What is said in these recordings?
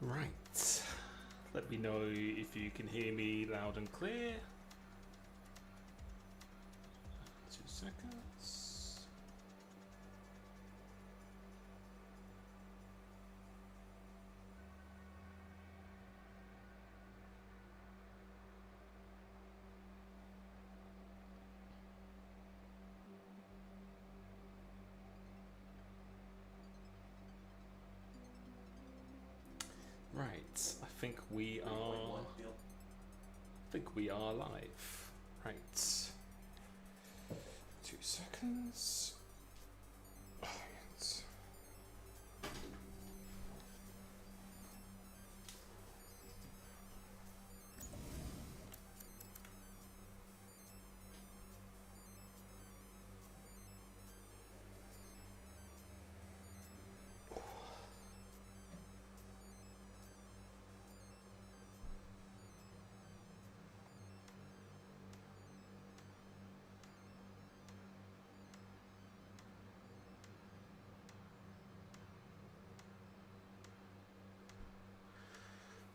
Right. Let me know if you can hear me loud and clear. 2 seconds. Right. I think we are. Live. Right. 2 seconds.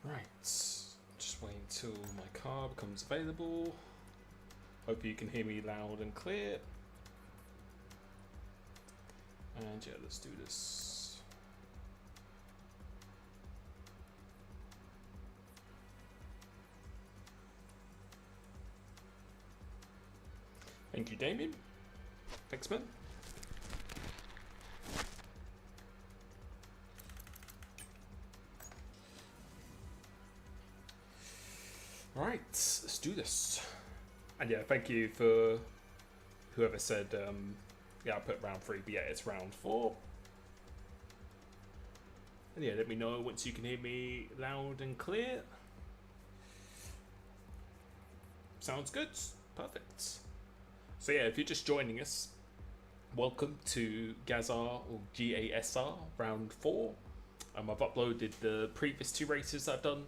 Right. Just waiting until my car becomes available. Hope you can hear me loud and clear. And yeah, let's do this. Thank you, Damien. Thanks, man. Alright, let's do this. And yeah, thank you for whoever said, yeah, I put round 3, but yeah, it's round 4. And yeah, let me know once you can hear me loud and clear. Sounds good. Perfect. So yeah, if you're just joining us, welcome to GASR or GASR round 4. I've uploaded the previous 2 races I've done.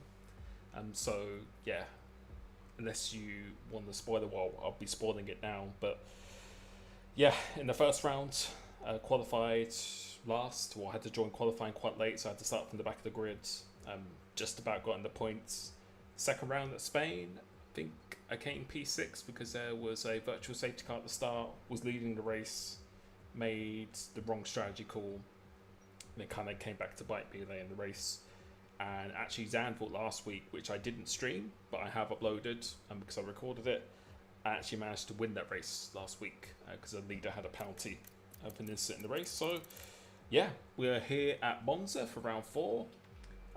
So yeah, unless you want to spoil it, well, I'll be spoiling it now. But yeah, in the first round, qualified last. Well, I had to join qualifying quite late, so I had to start from the back of the grid. Just about got in the points. Second round at Spain, I think I came P6 because there was a virtual safety car at the start. Was leading the race, made the wrong strategy call, and it kind of came back to bite me late in the race. And actually Zandvoort last week, which I didn't stream, but I have uploaded because I recorded it, I actually managed to win that race last week because the leader had a penalty for an incident in the race. So yeah, we're here at Monza for round 4.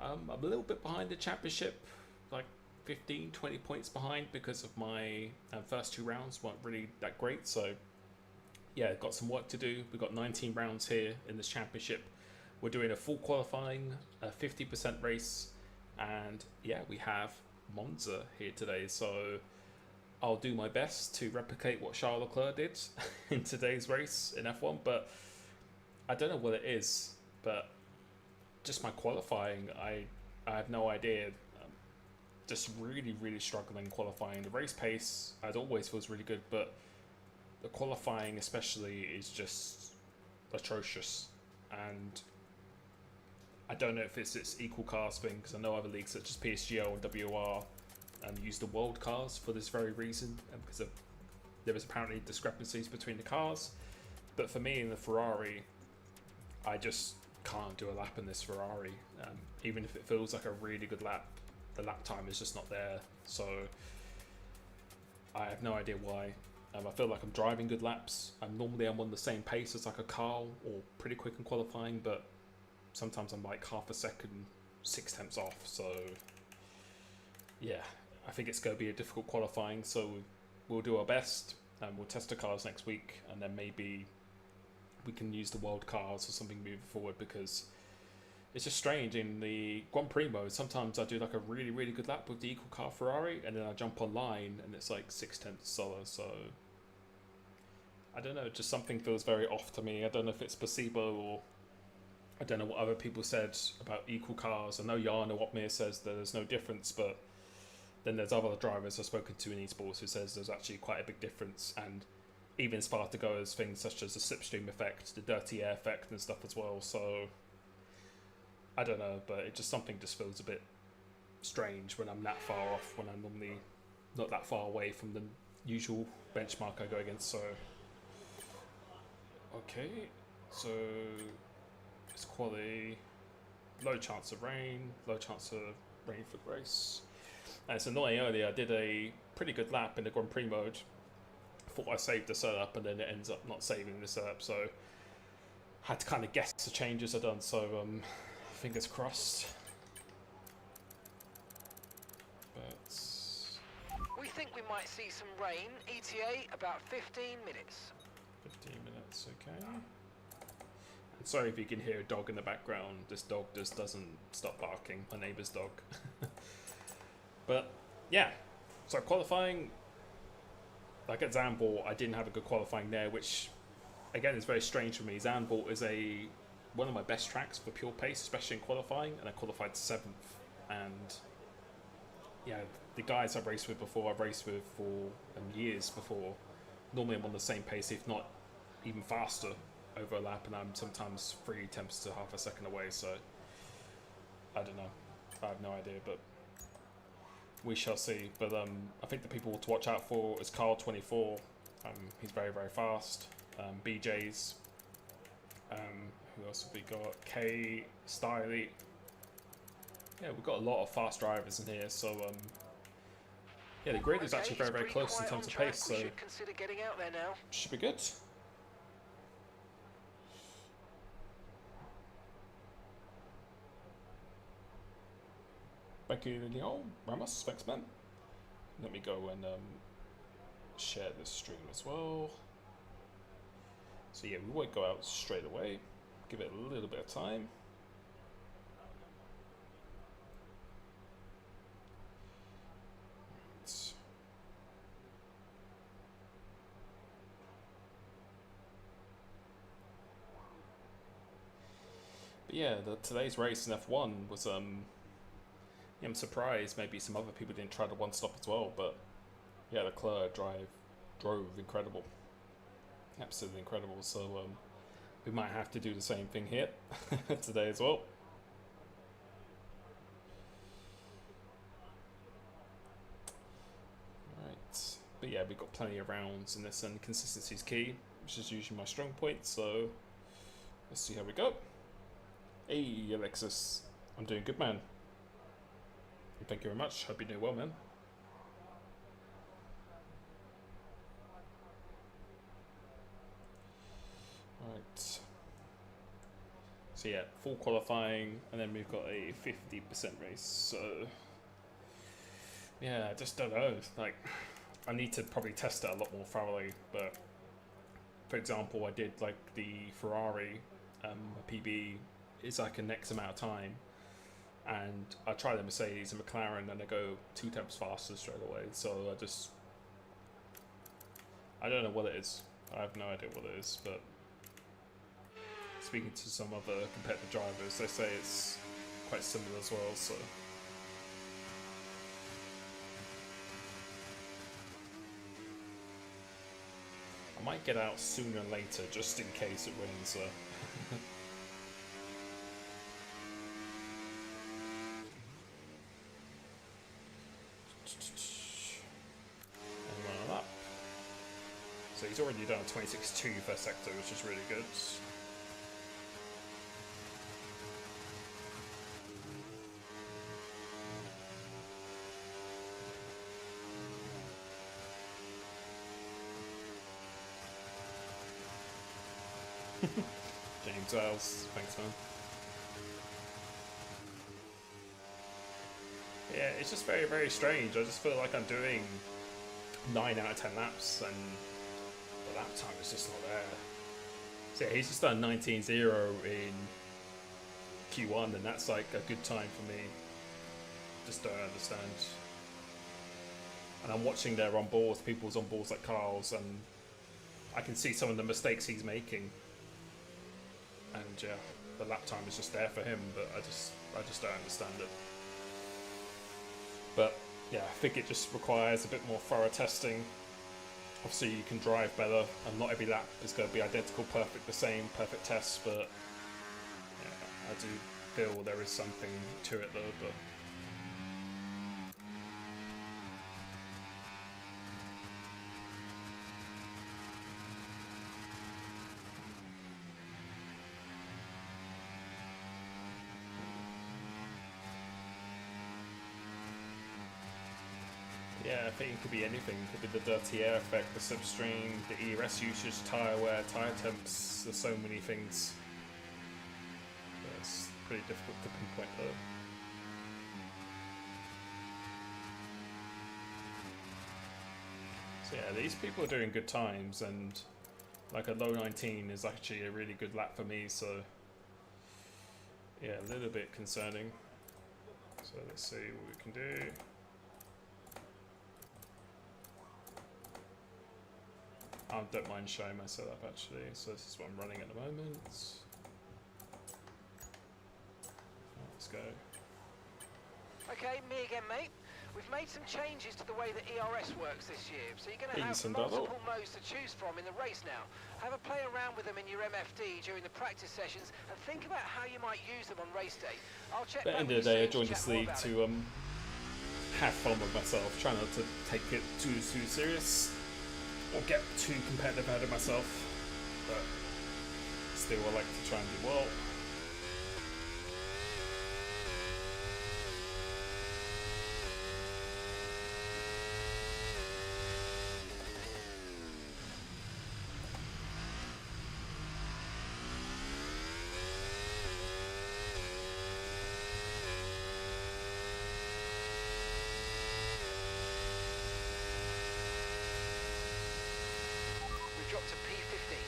I'm a little bit behind the championship, like 15-20 points behind because of my first 2 rounds weren't really that great. So yeah, got some work to do. We've got 19 rounds here in this championship. We're doing a full qualifying, a 50% race, and yeah, we have Monza here today. So I'll do my best to replicate what Charles Leclerc did in today's race in F1, but I don't know what it is. But just my qualifying, I have no idea. Just really struggling qualifying. The race pace, as always, feels really good, but the qualifying especially is just atrocious. And I don't know if it's equal cars thing, because I know other leagues such as PSGO and WR use the world cars for this very reason, because there is apparently discrepancies between the cars. But for me in the Ferrari, I just can't do a lap in this Ferrari. Even if it feels like a really good lap, the lap time is just not there. So I have no idea why. I feel like I'm driving good laps. Normally I'm on the same pace as like a Carl or pretty quick in qualifying, but sometimes I'm like half a second, 6/10 off. So yeah, I think it's going to be a difficult qualifying. So we'll do our best, and we'll test the cars next week, and then maybe we can use the world cars or something moving forward, because it's just strange in the Grand Prix mode. Sometimes I do like a really good lap with the equal car Ferrari, and then I jump online and it's like 6/10 slower. So I don't know, just something feels very off to me. I don't know if it's placebo, or I don't know what other people said about equal cars. I know Jarno Opmeer says that there's no difference, but then there's other drivers I've spoken to in esports who says there's actually quite a big difference. And even as far to go as things such as the slipstream effect, the dirty air effect and stuff as well. So I don't know, but it just something just feels a bit strange when I'm that far off, when I'm normally not that far away from the usual benchmark I go against. So okay, so it's quality, low chance of rain, low chance of rain for grace. And it's annoying, earlier I did a pretty good lap in the Grand Prix mode, thought I saved the setup and then it ends up not saving the setup, so had to kind of guess the changes I've done, so fingers crossed. But we think we might see some rain, ETA about 15 minutes. 15 minutes, okay. And sorry if you can hear a dog in the background, this dog just doesn't stop barking, my neighbour's dog. But yeah, so qualifying, like at Zandvoort, I didn't have a good qualifying there, which again is very strange for me. Zandvoort is one of my best tracks for pure pace, especially in qualifying, and I qualified 7th. And yeah, the guys I've raced with before, I've raced with for years before, normally I'm on the same pace, if not even faster over a lap, and I'm sometimes 3/10 to half a second away, so I don't know, I have no idea, but we shall see. But I think the people to watch out for is Carl24. He's very, very fast. BJ's. Who else have we got? K Stiley. Yeah, we've got a lot of fast drivers in here. So yeah, the grid is actually very, very close in terms of pace. So should consider getting out there now. Should be good. Thank you, Leon Ramos. Thanks, man. Let me go and share this stream as well. So yeah, we won't go out straight away. Give it a little bit of time. But yeah, today's race in F1 was yeah, I'm surprised maybe some other people didn't try the one stop as well, but yeah, Leclerc drove incredible, absolutely incredible. So we might have to do the same thing here today as well. Right, but yeah, we've got plenty of rounds in this, and consistency is key, which is usually my strong point. So let's see how we go. Hey, Alexis, I'm doing good, man. Thank you very much. Hope you're doing well, man. Right. So yeah, full qualifying, and then we've got a 50% race. So yeah, I just don't know. Like, I need to probably test it a lot more thoroughly. But for example, I did like the Ferrari PB is like a next amount of time. And I try the Mercedes and McLaren and I go 2 temps faster straight away. So I don't know what it is. I have no idea what it is, but speaking to some other competitive drivers, they say it's quite similar as well, so. I might get out sooner than later just in case it rains. So he's already done a 26.2 first sector, which is really good. James Ells, thanks, man. Yeah, it's just very, very strange. I just feel like I'm doing 9 out of 10 laps and the lap time is just not there. So yeah, he's just done 19.0 in Q1 and that's like a good time for me. Just don't understand. And I'm watching their on-boards, people's on-boards like Carl's, and I can see some of the mistakes he's making. And yeah, the lap time is just there for him, but I just don't understand it. But yeah, I think it just requires a bit more thorough testing. Obviously you can drive better and not every lap is going to be identical, perfect, the same, perfect test, but yeah, feel there is something to it though, but yeah, I think it could be anything. It could be the dirty air effect, the slipstream, the ERS usage, tyre wear, tyre temps. There's so many things. It's pretty difficult to pinpoint though. So yeah, these people are doing good times, and like a low 19 is actually a really good lap for me. So yeah, a little bit concerning. So let's see what we can do. I don't mind showing my setup actually, so this is what I'm running at the moment. Let's go. Okay, me again, mate. We've made some changes to the way that ERS works this year, so you're going to have multiple modes to choose from in the race now. Have a play around with them in your MFD during the practice sessions, and think about how you might use them on race day. I'll check. At the end of the day, I joined this league to have fun with myself, try not to take it too serious. Or get too competitive out of myself, but still I like to try and do well. Drop to P15.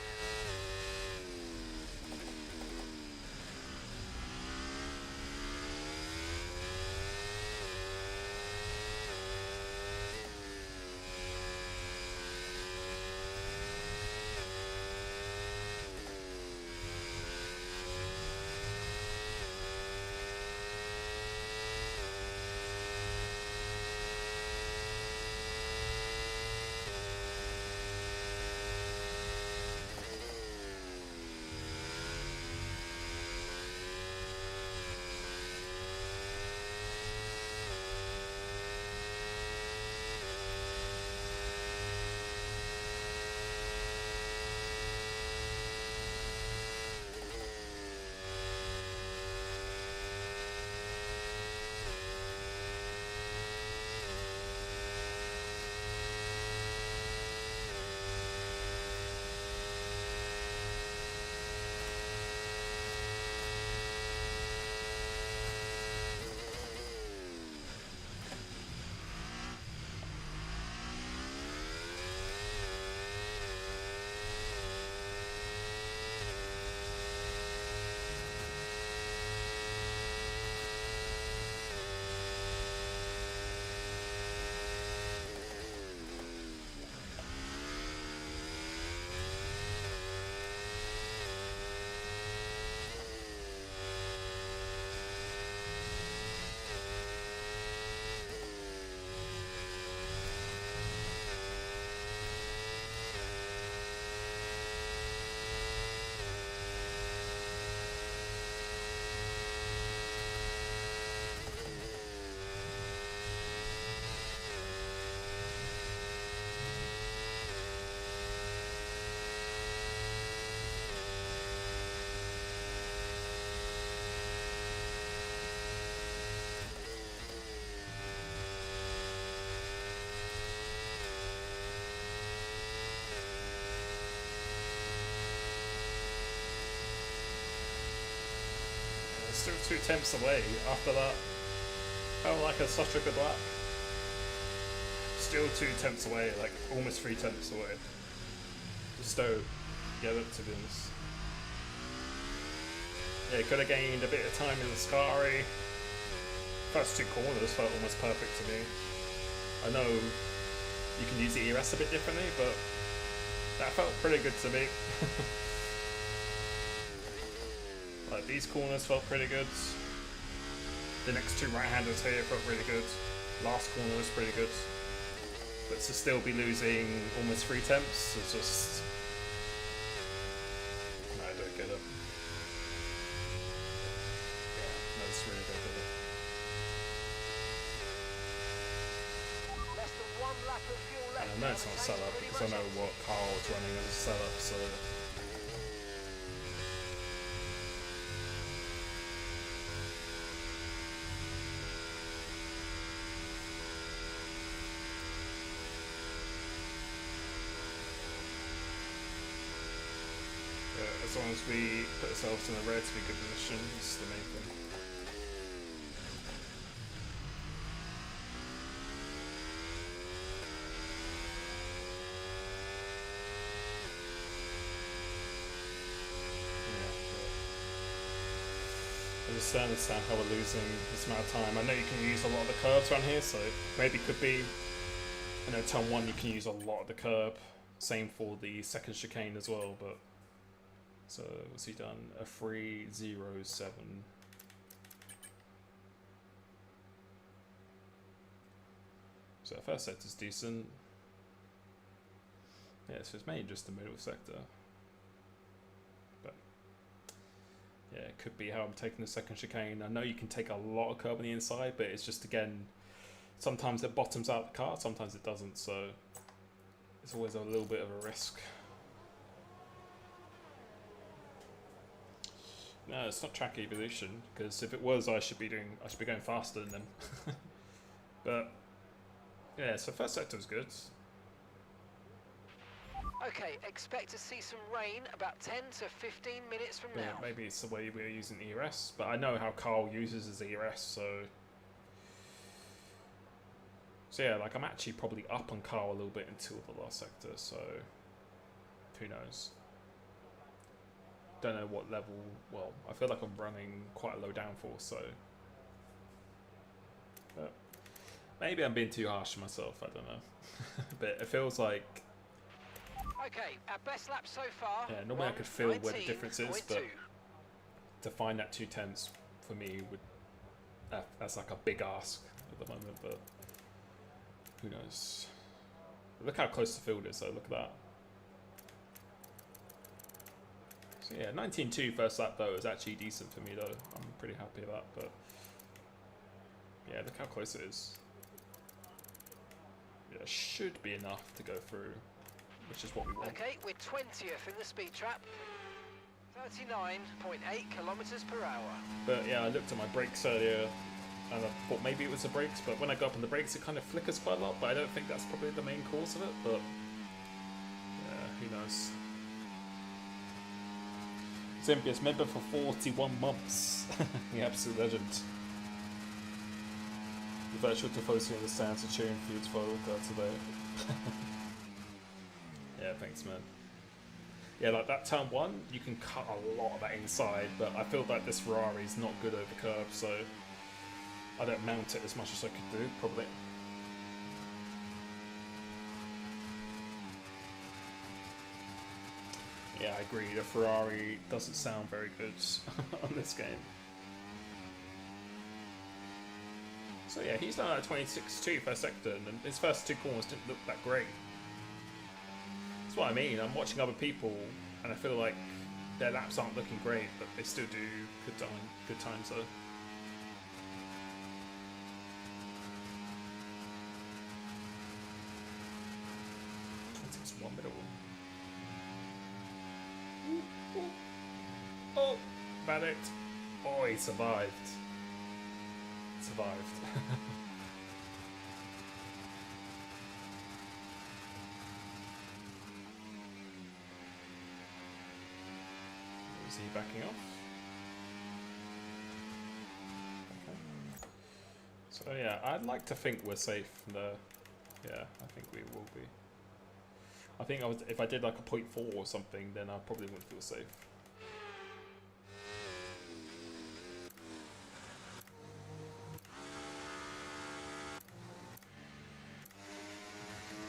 Still 2 temps away after that. Felt like such a good lap. Still 2 temps away, like almost 3 temps away. Just don't get it, to be honest. Yeah, could have gained a bit of time in the Scari. First 2 corners felt almost perfect to me. I know you can use the ERS a bit differently, but that felt pretty good to me. Like these corners felt pretty good. The next 2 right-handers here felt really good. Last corner was pretty good. But to still be losing almost 3 temps is just... I don't get it. lap of fuel left. And I know it's not a setup because I know what Carl's running as a setup, so. Yeah, as long as we put ourselves in a relatively good position, it's the main thing. I just don't understand how we're losing this amount of time. I know you can use a lot of the curves around here, so maybe it could be, you know, turn 1 you can use a lot of the curb. Same for the second chicane as well, but so what's he done? A 3.07. So first sector's decent. Yeah, so it's mainly just the middle sector. But yeah, it could be how I'm taking the second chicane. I know you can take a lot of curb on the inside, but it's just, again, sometimes it bottoms out the car, sometimes it doesn't, so it's always a little bit of a risk. No, it's not track evolution, because if it was, I should be going faster than them. But yeah, so first sector was good. Okay, expect to see some rain about 10 to 15 minutes from now. Maybe it's the way we're using ERS, but I know how Carl uses his ERS, so yeah, like I'm actually probably up on Carl a little bit until the last sector, so who knows. Don't know what level. Well, I feel like I'm running quite a low downforce, so but maybe I'm being too harsh on myself, I don't know. But it feels like, okay, our best lap so far. yeah, normally I could feel where the difference is, but to find that 2/10 for me would that's like a big ask at the moment, but who knows. Look how close the field is, so look at that. So yeah, 19.2 first lap though is actually decent for me though. I'm pretty happy with that, but yeah, look how close it is. Yeah, should be enough to go through, which is what we want. Okay, we're 20th in the speed trap. 39.8 kilometers per hour. But yeah, I looked at my brakes earlier and I thought maybe it was the brakes, but when I go up on the brakes it kind of flickers quite a lot, but I don't think that's probably the main cause of it, but yeah, who knows. Zimbia's member for 41 months. The absolute legend. The virtual Tifosi understands the cheering feuds for Luca today. Yeah, thanks man. Yeah, like that turn 1, you can cut a lot of that inside, but I feel like this Ferrari is not good over curb, so I don't mount it as much as I could do, probably. Yeah, I agree. The Ferrari doesn't sound very good on this game. So yeah, he's done at 26.2 first sector, and his first 2 corners didn't look that great. That's what I mean. I'm watching other people, and I feel like their laps aren't looking great, but they still do good times though. It's 1 middle. Oh, bad it. Oh, he survived. Survived. Is he backing off? Okay. So yeah, I'd like to think we're safe there. Yeah, I think we will be. I think if I did like a 0.4 or something, then I probably wouldn't feel safe.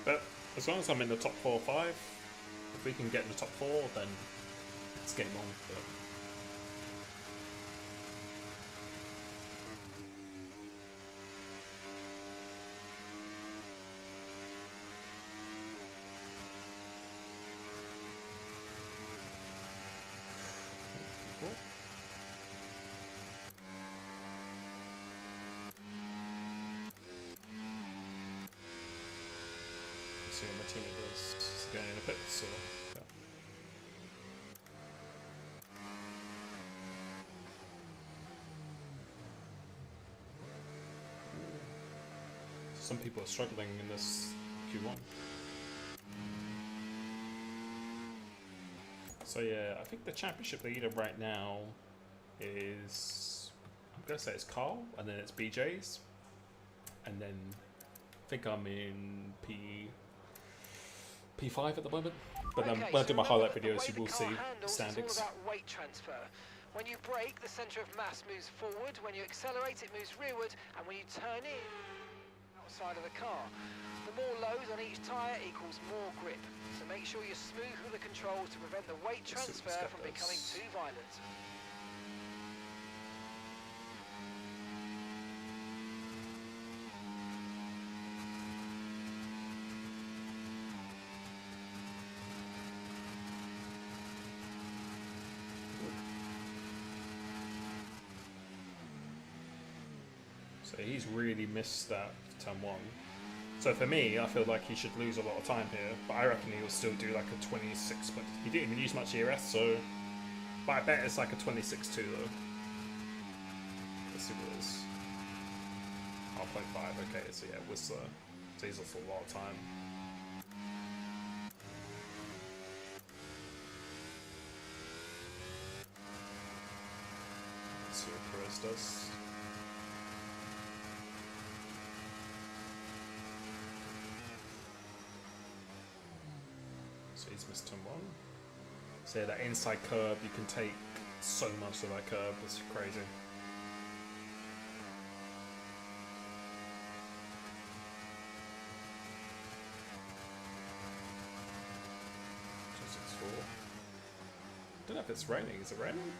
But as long as I'm in the top 4 or 5, if we can get in the top 4, then it's game on. But see what my teammate does. Is he going in the pits or? Yeah. Some people are struggling in this Q1. So yeah, I think the championship leader right now is, I'm gonna say it's Carl, and then it's BJ's, and then I think I'm in P5 at the moment. But then when I do my highlight videos, you will see standings. It's all about weight transfer. When you brake, the centre of mass moves forward. When you accelerate, it moves rearward, and when you turn in, outside of the car. The more loads on each tyre equals more grip. So make sure you're smooth with the controls to prevent the weight transfer from becoming too violent. So he's really missed that turn 1. So for me, I feel like he should lose a lot of time here, but I reckon he'll still do like a 26. He didn't even use much ERS, so. But I bet it's like a 26-2 though. Let's see what it is. 0.5. Okay, so yeah, Whistler. So he's lost a lot of time. Let's see what Perez does. So he's missed turn 1. So yeah, that inside curve, you can take so much of that curve, it's crazy. I don't know if it's raining. Is it raining?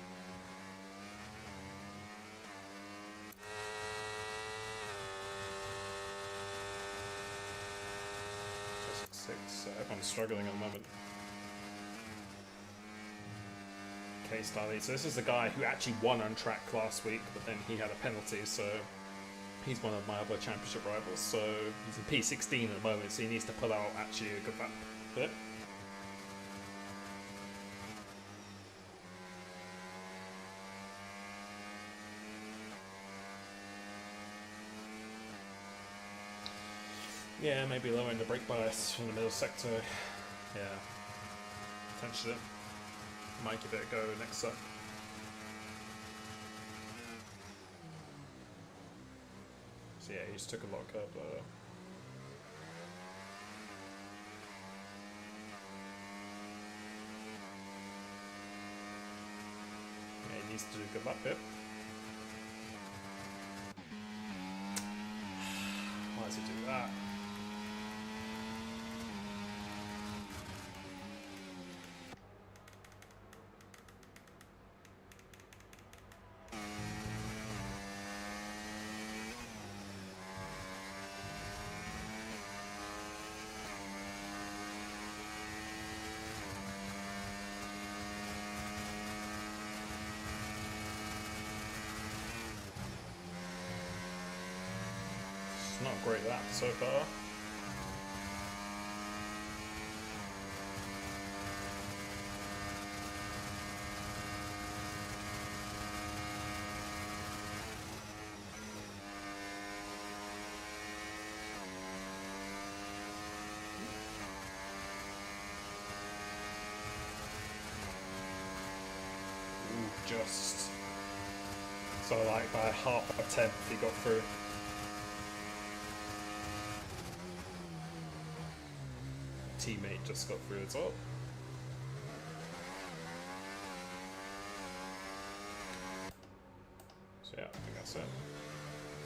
Six. Everyone's struggling at the moment. Okay, Starly. So this is the guy who actually won on track last week, but then he had a penalty, so he's one of my other championship rivals. So he's in P16 at the moment, so he needs to pull out actually a good bit. Yeah, maybe lowering the brake bias from the middle sector. Yeah, potentially. Might give it a go next up. So yeah, he just took a lot of curb lower. Yeah, he needs to do a good lap bit. Why does he do that? Not a great lap so far. Ooh, just. So like by half a tenth he got through. Teammate just got through as well. So yeah, I think that's it.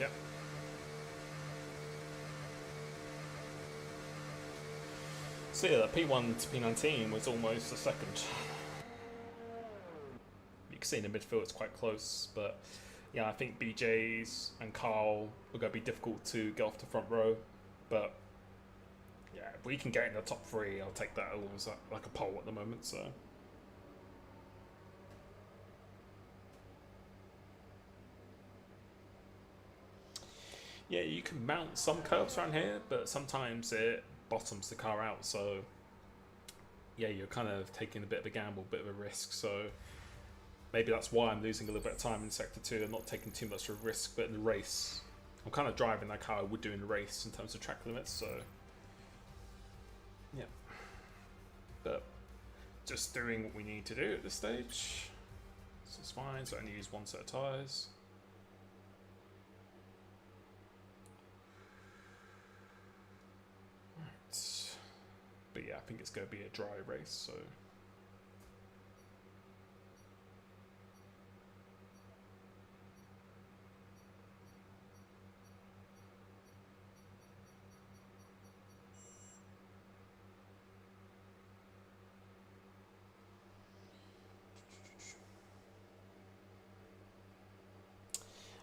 Yep. So yeah, that P1 to P19 was almost a second. You can see in the midfield it's quite close, but yeah, I think BJ's and Carl are going to be difficult to get off the front row, but yeah, if we can get in the top 3, I'll take that almost like a pole at the moment, so. Yeah, you can mount some curves around here, but sometimes it bottoms the car out. So yeah, you're kind of taking a bit of a gamble, a bit of a risk. So maybe that's why I'm losing a little bit of time in Sector 2 and not taking too much of a risk. But in the race, I'm kind of driving that car I would do in the race in terms of track limits. So yeah, but just doing what we need to do at this stage. So it's fine. So I only use one set of tyres. Right. But yeah, I think it's going to be a dry race. So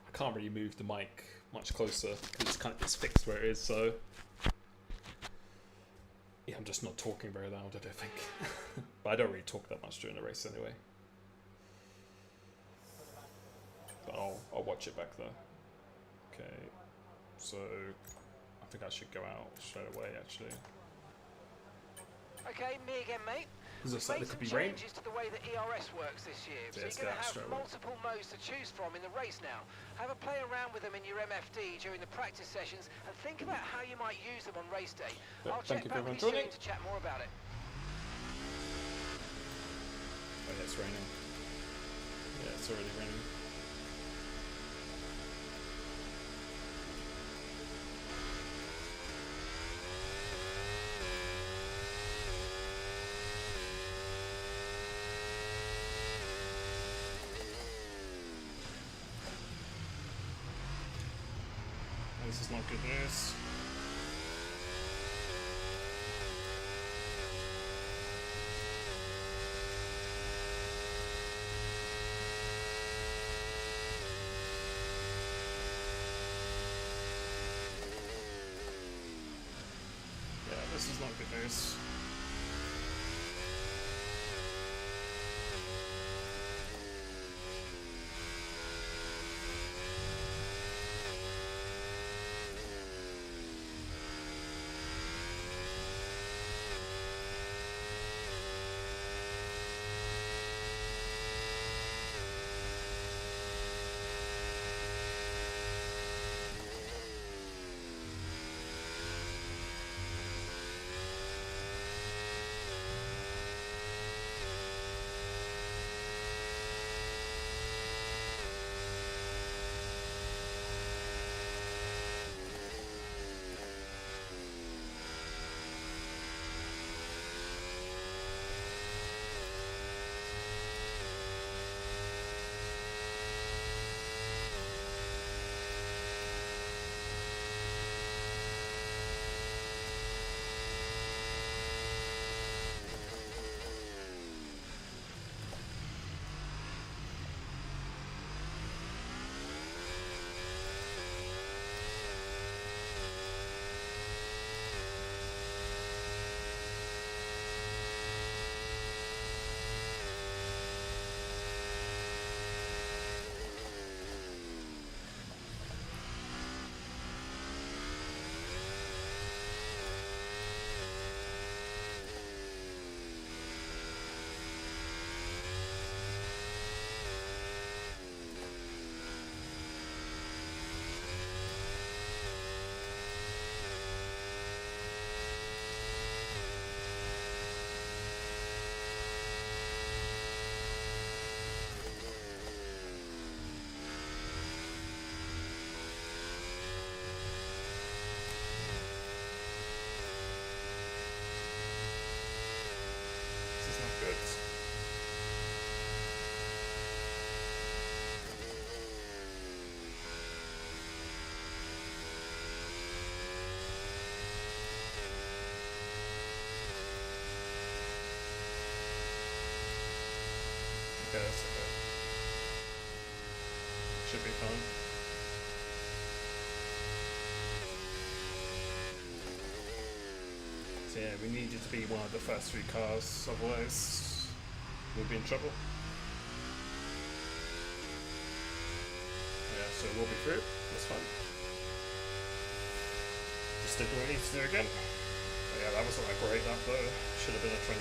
I can't really move the mic much closer because it's fixed where it is. So yeah, I'm just not talking very loud, I don't think. But I don't really talk that much during the race anyway. But I'll watch it back there. Okay, so I think I should go out straight away actually. Okay, me again, mate. There's We've there made could some be rain. changes to the way that ERS works this year, so Let's you're going go to have straight away. multiple modes to choose from in the race now. Have a play around with them in your MFD during the practice sessions and think about how you might use them on race day. I'll check back with you soon to chat more about it. Oh yeah, it's raining. Yeah, it's already raining. This is not good news. Yeah, this is not good news. Okay, that's okay. Should be fine. So yeah, we need you to be one of the first 3 cars, otherwise we'll be in trouble. Yeah, so we'll be through. That's fine. Just do what we need to do again. But Yeah, that wasn't that great, that though. Should have been a 24.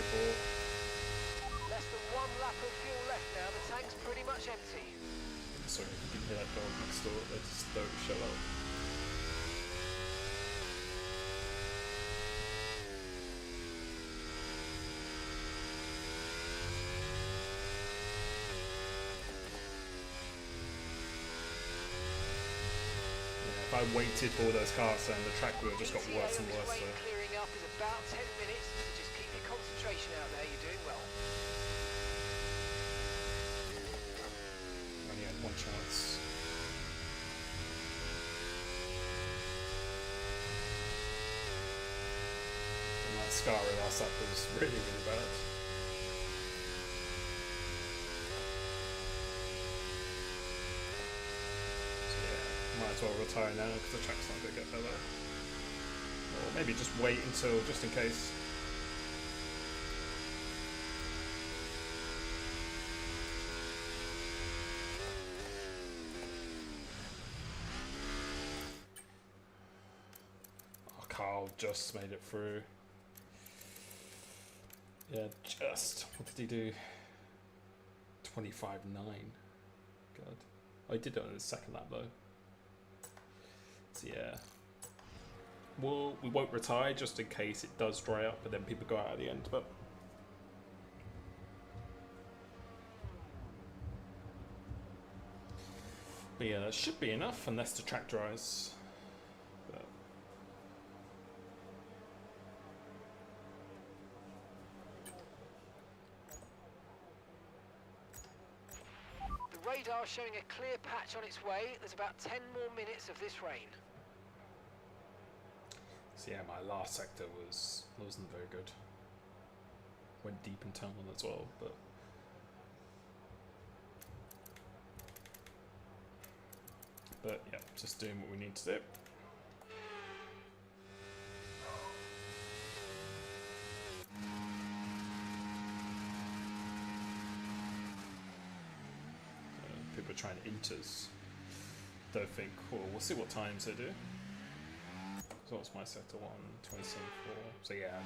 Less than 1 lap of fuel left now. The tank's pretty much empty. I'm sorry if you can hear that dog next door. They just don't shut up. If I waited for all those cars, then the track would have just got worse and worse. So. Clearing up is about 10 minutes, so just keep your concentration out there. You're doing well. Only had one chance. And that scarring us up was really, really bad. Might as well retire now because the track's not going to get better. Or maybe just wait until, just in case. Oh, Carl just made it through. Yeah, just. What did he do? 25.9. God. Oh, he did it on his second lap though. So yeah, well, we won't retire just in case it does dry up, but then people go out at the end. But yeah, that should be enough unless the track dries. But the radar showing a clear patch on its way. There's about 10 more minutes of this rain. So yeah, my last sector wasn't very good. Went deep in tunnel as well, but yeah, just doing what we need to do. People are trying to inters. Don't think, well, we'll see what times they do. So what's my sector 1? 27.4. So yeah,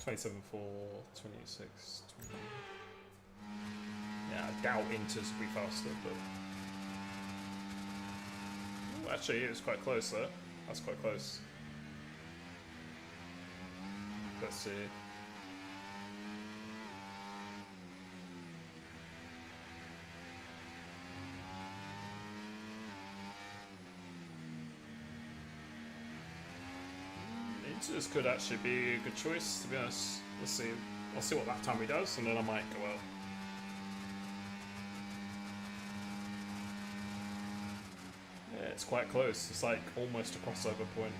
27.4, 26, 20. Yeah, I doubt inters will be faster, but ooh, actually it was quite close though. That's quite close. Let's see. This could actually be a good choice, to be honest. Let's see. I'll see what lap time he does, and then I might go out. Yeah, it's quite close. It's like almost a crossover point.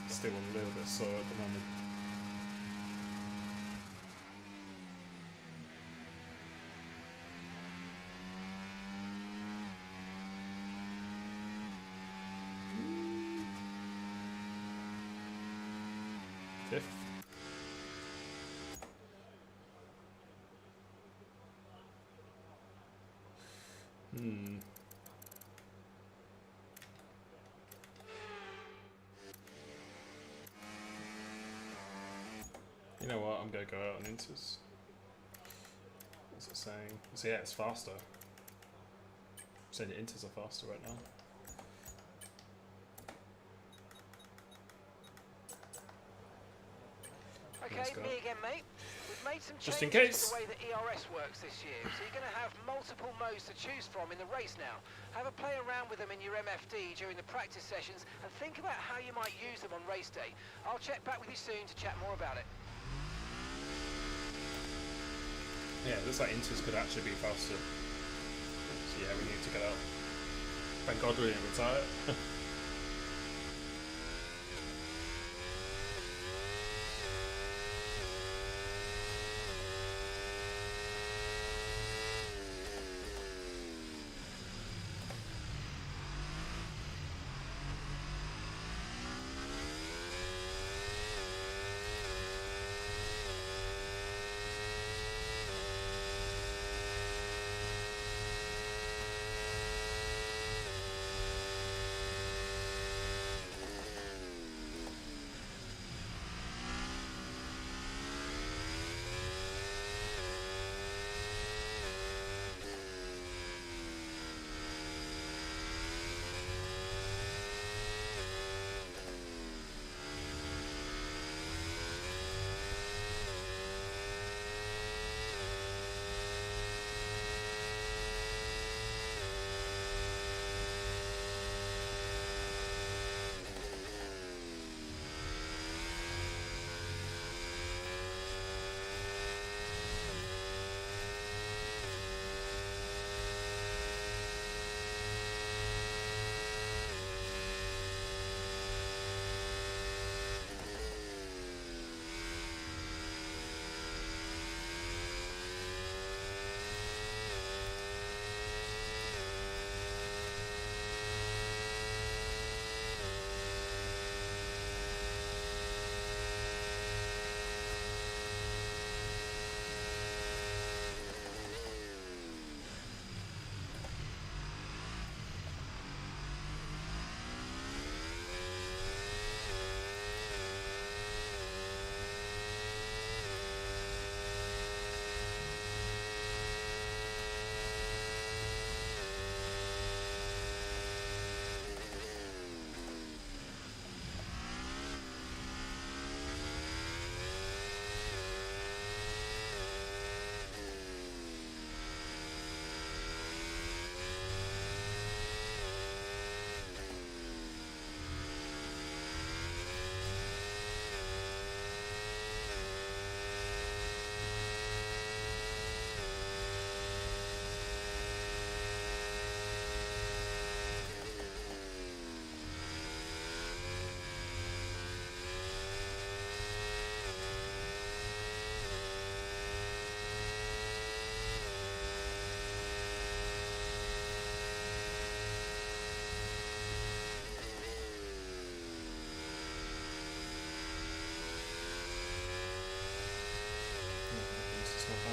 Still a little bit slow at the moment. Fifth. You know what? I'm gonna go out on inters. What's it saying? So yeah, it's faster. I'm saying the inters are faster right now. Okay, me again, mate. We've made some just in changes case. to the way that ERS works this year, so you're going to have multiple modes to choose from in the race now. Have a play around with them in your MFD during the practice sessions, and think about how you might use them on race day. I'll check back with you soon to chat more about it. Yeah, it looks like inters could actually be faster. So yeah, we need to get out. Thank God we didn't retire.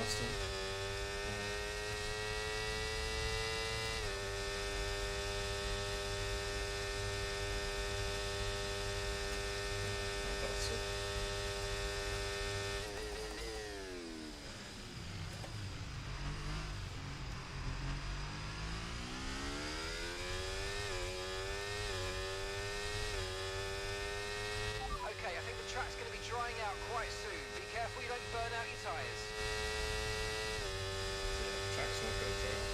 Silverstone. Okay, I think the track's going to be drying out quite soon. Be careful you don't burn out your tyres. Yeah, the track's not going to dry out.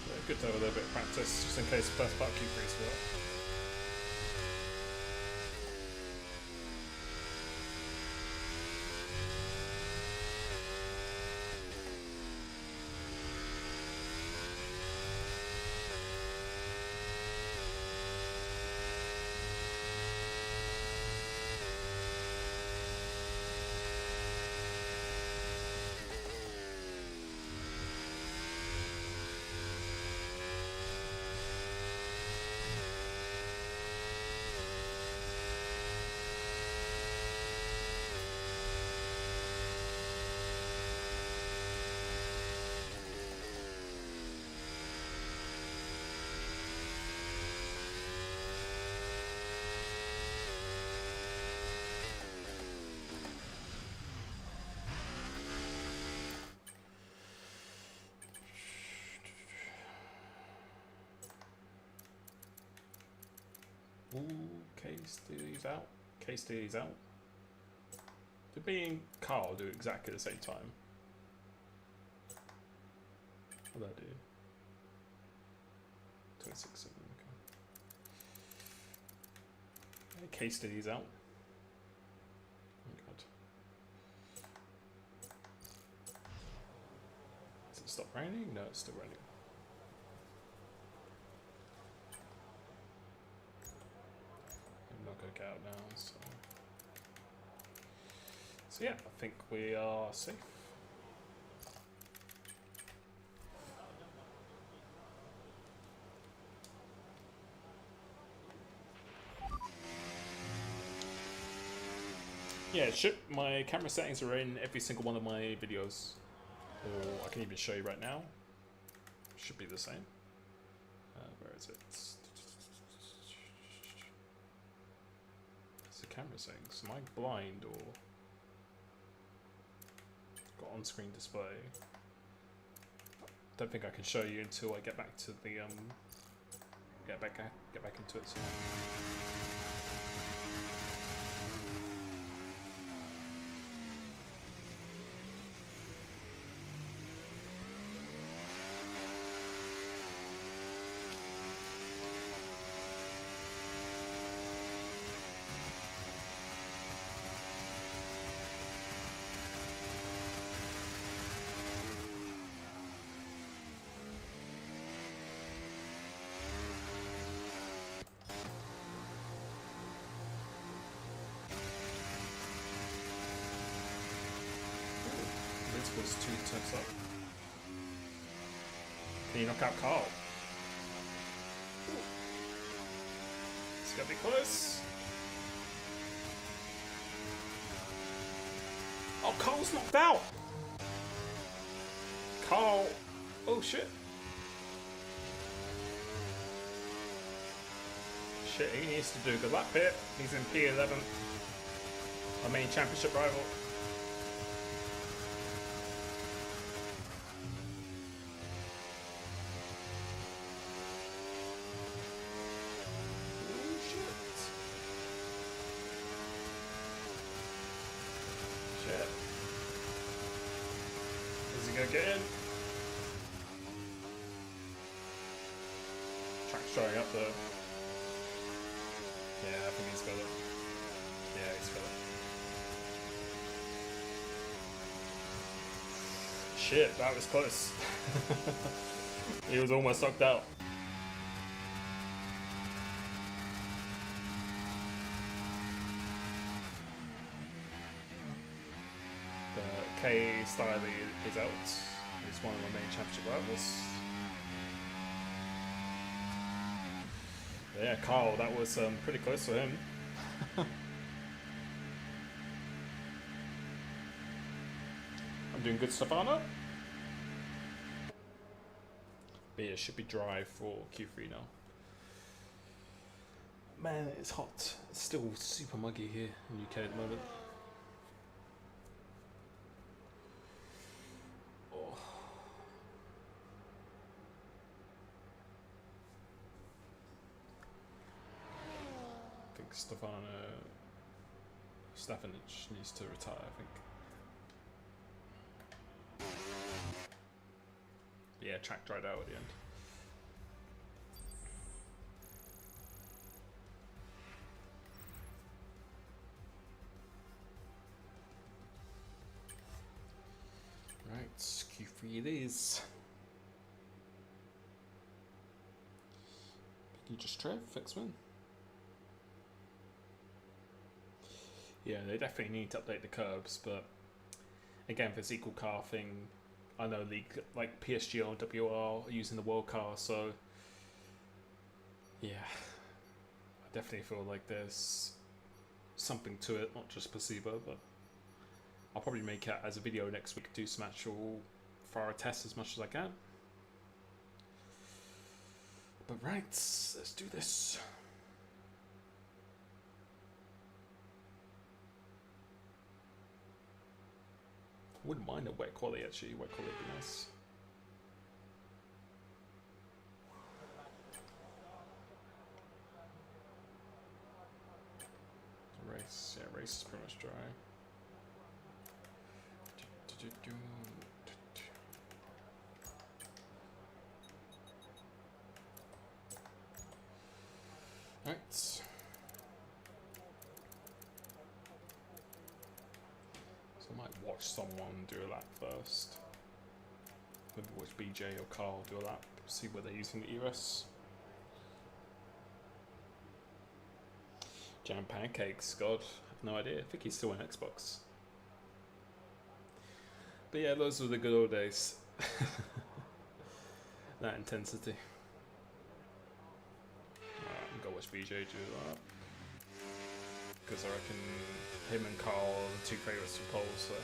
Yeah, good to have a little bit of practice, just in case the first part keep freeze well. Ooh, case these out. Case these out. Did me and Carl do exactly the same time? What did I do? 26, okay. Case these out. Oh god. Does it stop raining? No, it's still raining. I'm not gonna get out now, so yeah, I think we are safe. Yeah, my camera settings are in every single one of my videos. Or I can even show you right now. Should be the same. Where is it? It's the camera settings. Am I blind or got on-screen display? Don't think I can show you until I get back to the get back into it. So. Was 2 turns up. Can you knock out Carl? It's gonna be close. Oh, Carl's knocked out! Carl! Oh shit. Shit, he needs to do a good lap here. He's in P11. Our main championship rival. Is he gonna get in? Track's showing up though. Yeah, I think he's got it. Yeah, he's got it. Shit, that was close. He was almost knocked out. K Style is out. He's one of my main championship rivals. Yeah, Carl, that was pretty close for him. doing good, Stefano. But yeah, it should be dry for Q3 now. Man, it's hot. It's still super muggy here in the UK at the moment. Oh. I think Stefanich needs to retire, I think. But yeah, track dried out at the end. Right, Q3 it is. Can you just Trev, fix win? Yeah, they definitely need to update the curbs, but again, for this equal car thing, I know league like PSG or WR are using the world car, so yeah, I definitely feel like there's something to it, not just placebo, but I'll probably make it as a video next week, do some actual thorough tests as much as I can. But right, let's do this. Wouldn't mind a wet quality actually, wet quality would be nice. Race, yeah, race is pretty much dry. Right. So I might watch someone do a lap first. Maybe watch BJ or Carl do a lap, see where they're using the ERS. Jam Pancakes, God, I have no idea. I think he's still on Xbox. But yeah, those were the good old days. That intensity. Alright, I'm gonna watch BJ do that. Because I reckon him and Carl are the two favourites to pole, so.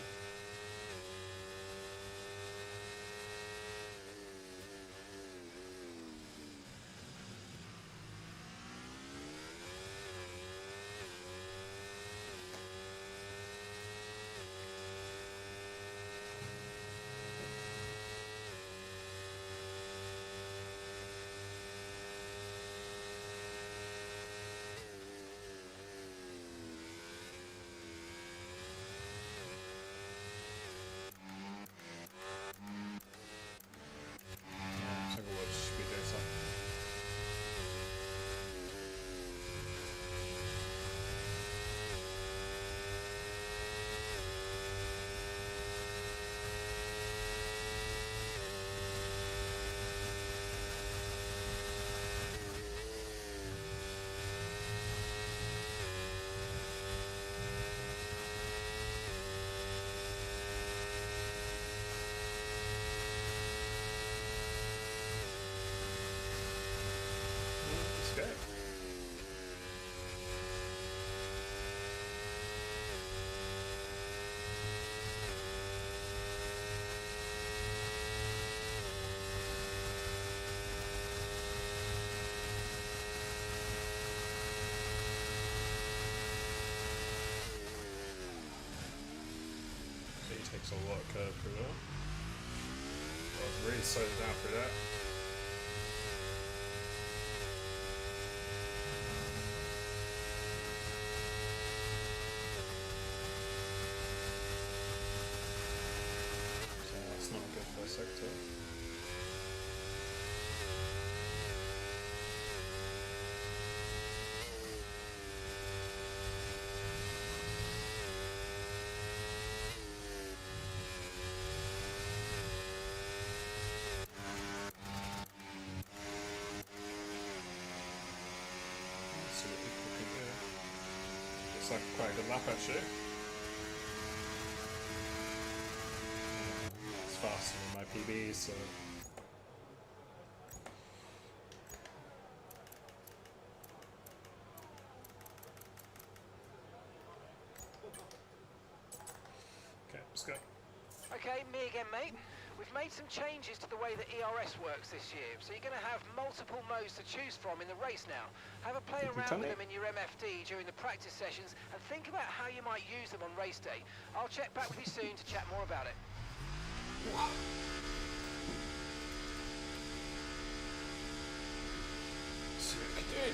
Okay. So he takes a lot of curve through that. I was really slowed down through that. That's not good for a sector. Let's see what people can do. Looks like quite a good lap actually. It's faster than my PB, so. Okay, let's go. Okay, me again, mate. We've made some changes to the way that ERS works this year, so you're going to have multiple modes to choose from in the race now. Have a play around with them in your MFD during the practice sessions and think about how you might use them on race day. I'll check back with you soon to chat more about it. See what we can do.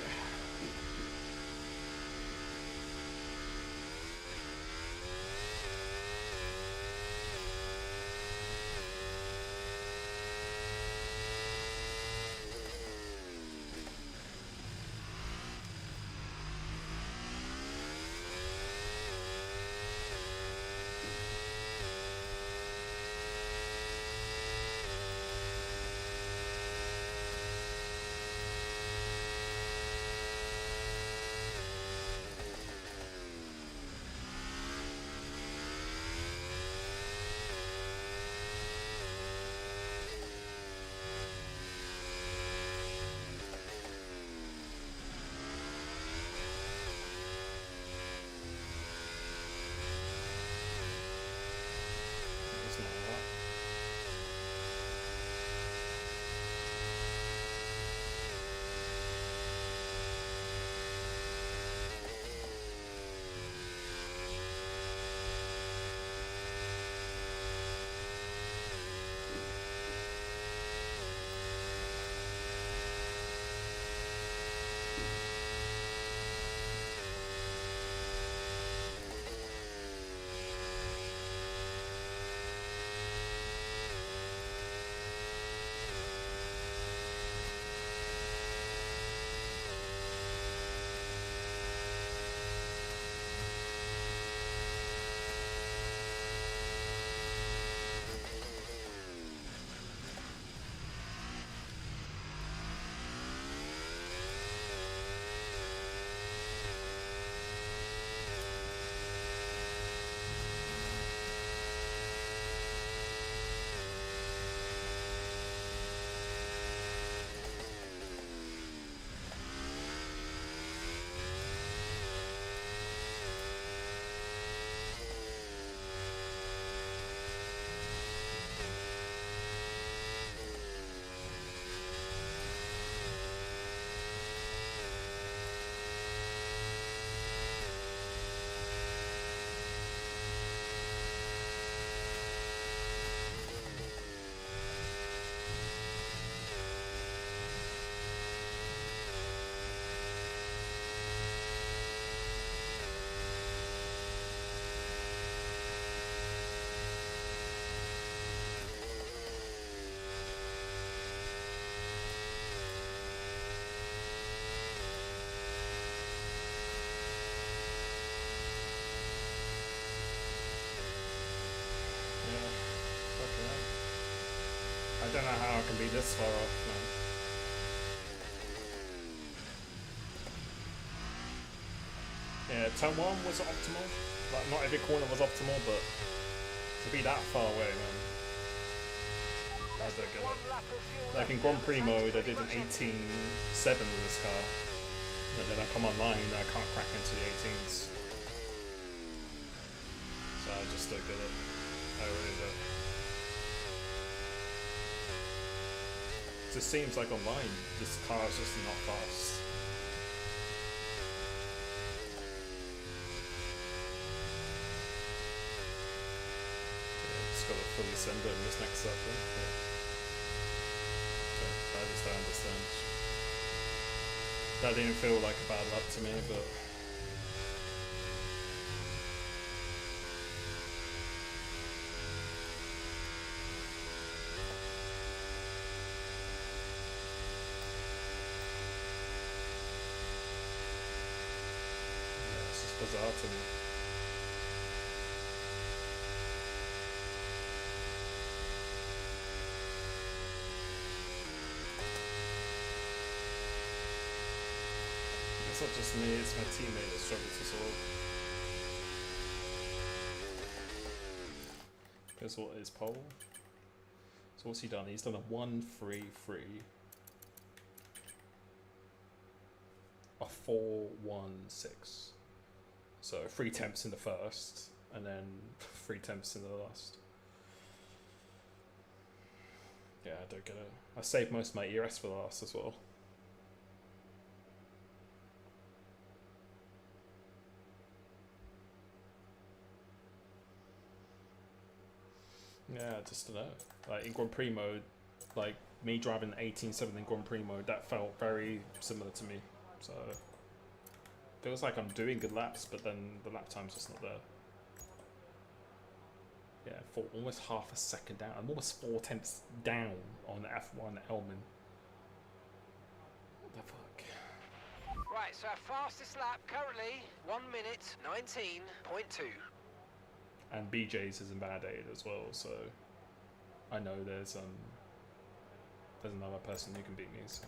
I don't know how I can be this far off, man. Yeah, turn 1 was optimal. Like, not every corner was optimal, but to be that far away, man. I don't get it. Like in Grand Prix mode, I did an 18.7 with this car. And then I come online and I can't crack into the 18s. So I just don't get it. I really don't. It just seems like online, this car is just not fast. Got to fully send it in this next circle. Yeah. So I just don't understand. That didn't feel like a bad luck to me, but yeah, it's just bizarre to me. It's not just me, it's my teammate that struggles to solve. Here's what is pole. So what's he done? He's done a 1-3-3. A 4-1-6. So 3 temps in the first, and then 3 temps in the last. Yeah, I don't get it. I saved most of my ERS for last as well. Yeah, I just don't know. Like in Grand Prix mode, like me driving 18.7 in Grand Prix mode, that felt very similar to me. So feels like I'm doing good laps, but then the lap time's just not there. Yeah, for almost half a second down. I'm almost 4/10 down on F1 Elman. What the fuck? Right, so our fastest lap currently 1 minute 19.2. And BJ's is in bad aid as well, so I know there's another person who can beat me. So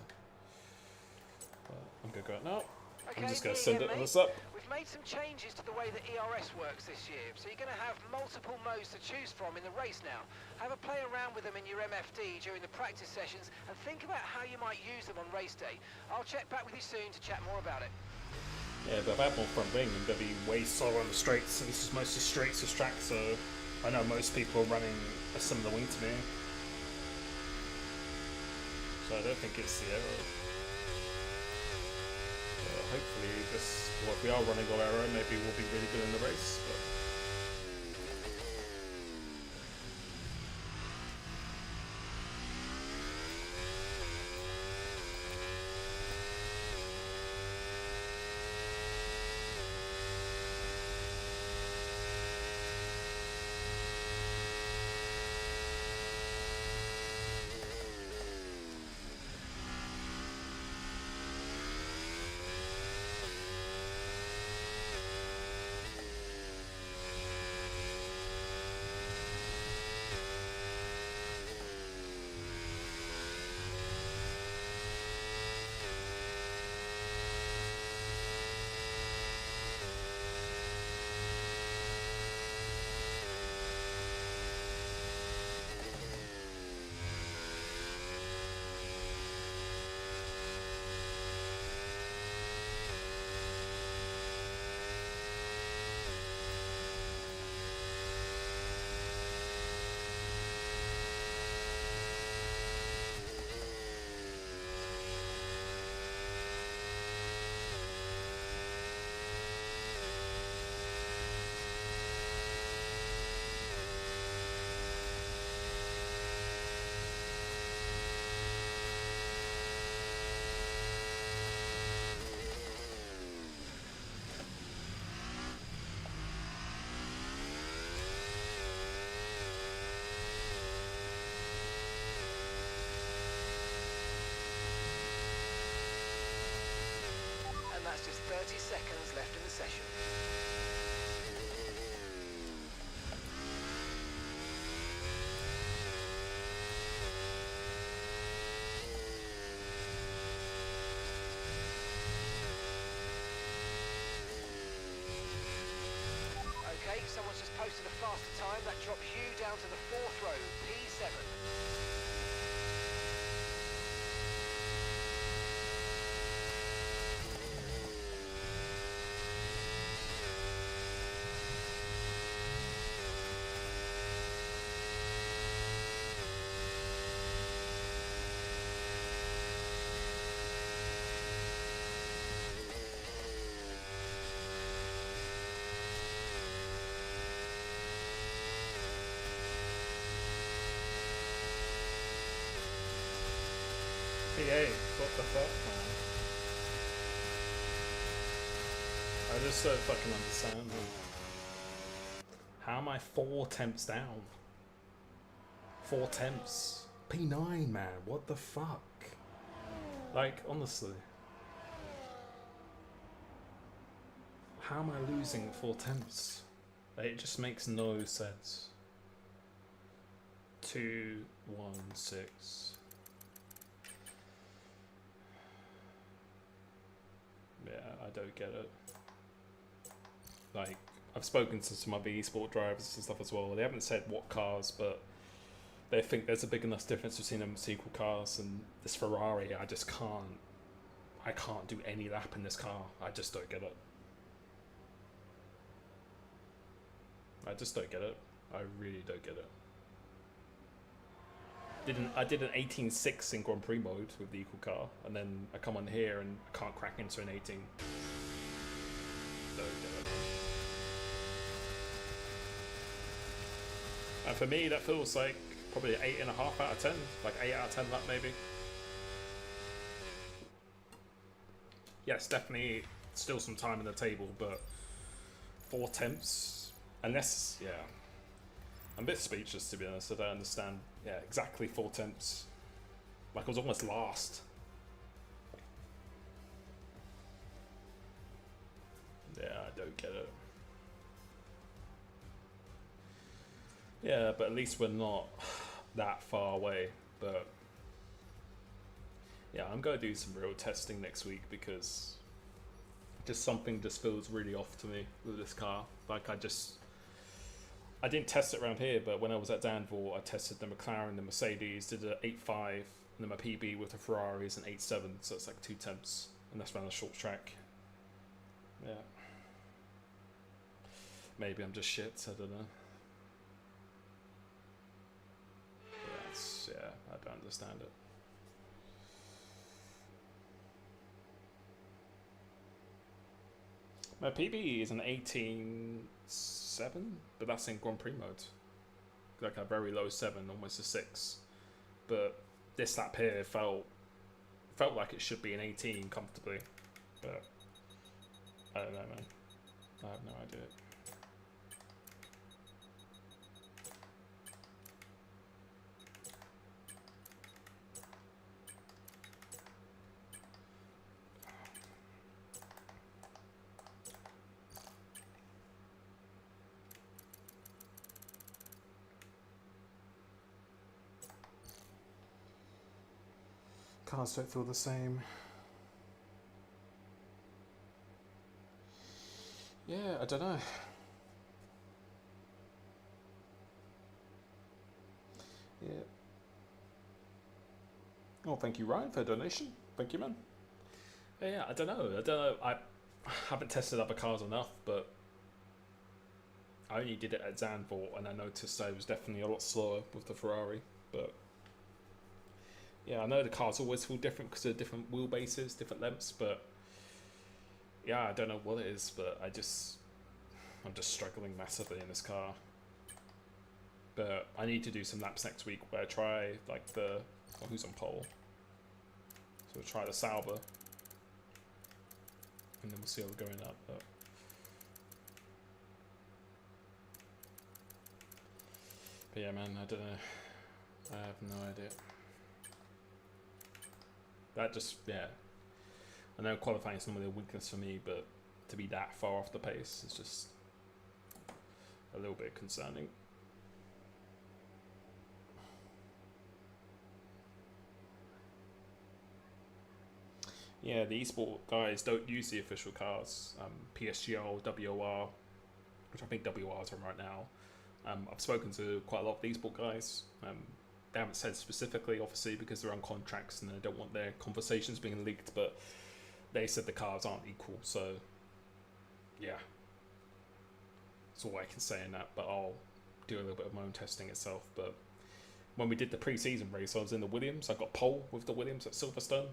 but I'm gonna go out now. Okay, I'm just gonna send it on this up. We've made some changes to the way that ERS works this year, so you're going to have multiple modes to choose from in the race now. Have a play around with them in your MFD during the practice sessions and think about how you might use them on race day. I'll check back with you soon to chat more about it. Yeah, but if I have more front wing, I'm going to be way slower on the straights, and this is mostly straights as track, so I know most people are running a similar wing to me. So I don't think it's the error. Hopefully this, well, if we are running low error, maybe we'll be really good in the race. But That's just 30 seconds left in the session. Okay, someone's just posted a faster time. That drops you down to the 4th row, P7. PA, what the fuck, man? I just don't fucking understand. How am I 4/10 down? 4/10. P9, man. What the fuck? Like, honestly. How am I losing 4/10? Like, it just makes no sense. 2, 1, 6. Yeah, I don't get it. Like, I've spoken to some other eSport drivers and stuff as well. They haven't said what cars, but they think there's a big enough difference between them sequel cars and this Ferrari. I can't do any lap in this car. I just don't get it. I just don't get it. I really don't get it. I did an 18.6 in Grand Prix mode with the equal car, and then I come on here and I can't crack into an 18. And for me, that feels like probably an 8.5 out of 10, like 8 out of 10 lap maybe. Yes, definitely still some time in the table, but 4 temps, unless, yeah. I'm a bit speechless, to be honest. I don't understand. Yeah, exactly 4 temps. Like I was almost last. Yeah, I don't get it. Yeah, but at least we're not that far away. But yeah, I'm going to do some real testing next week because just something just feels really off to me with this car. Like I didn't test it around here, but when I was at Danville, I tested the McLaren, the Mercedes, did an 8.5, and then my PB with the Ferrari is an 8.7, so it's like 2 temps, and that's around a short track. Yeah. Maybe I'm just shit, I don't know. Yeah, I don't understand it. My PB is an 18.7, but that's in Grand Prix mode. Like a very low 7, almost a 6. But this lap here felt like it should be an 18 comfortably. But I don't know, man. I have no idea. Cars don't feel the same. Yeah, I don't know. Yeah. Oh, thank you, Ryan, for a donation. Thank you, man. Yeah, I don't know. I haven't tested other cars enough, but I only did it at Zandvoort, and I noticed I was definitely a lot slower with the Ferrari. But yeah, I know the cars always feel different because of different wheelbases, different lengths. But yeah, I don't know what it is, but I'm just struggling massively in this car. But I need to do some laps next week where I try like who's on pole. So we'll try the Sauber, and then we'll see how we're going up. But yeah, man, I don't know. I have no idea. That just, yeah. I know qualifying is normally a weakness for me, but to be that far off the pace is just a little bit concerning. Yeah, the eSport guys don't use the official cars. PSGL, WOR, which I think WR is on right now. I've spoken to quite a lot of the eSport guys. They haven't said specifically, obviously, because they're on contracts and they don't want their conversations being leaked, but they said the cars aren't equal, so yeah. That's all I can say in that, but I'll do a little bit of my own testing itself. But when we did the pre-season race, I was in the Williams. I got pole with the Williams at Silverstone.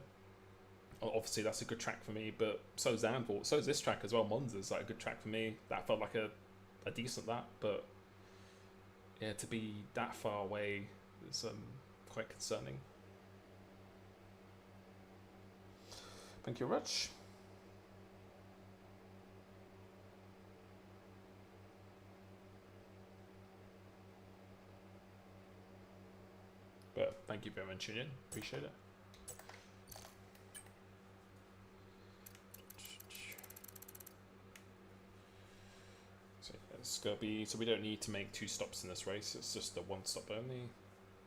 Obviously, that's a good track for me, but so is Zandvoort. So is this track as well. Monza's like a good track for me. That felt like a decent lap, but yeah, to be that far away is quite concerning. Thank you, Rich. But thank you very much, tuning in. Appreciate it. So it's gonna be. So we don't need to make 2 stops in this race. It's just a 1 stop only.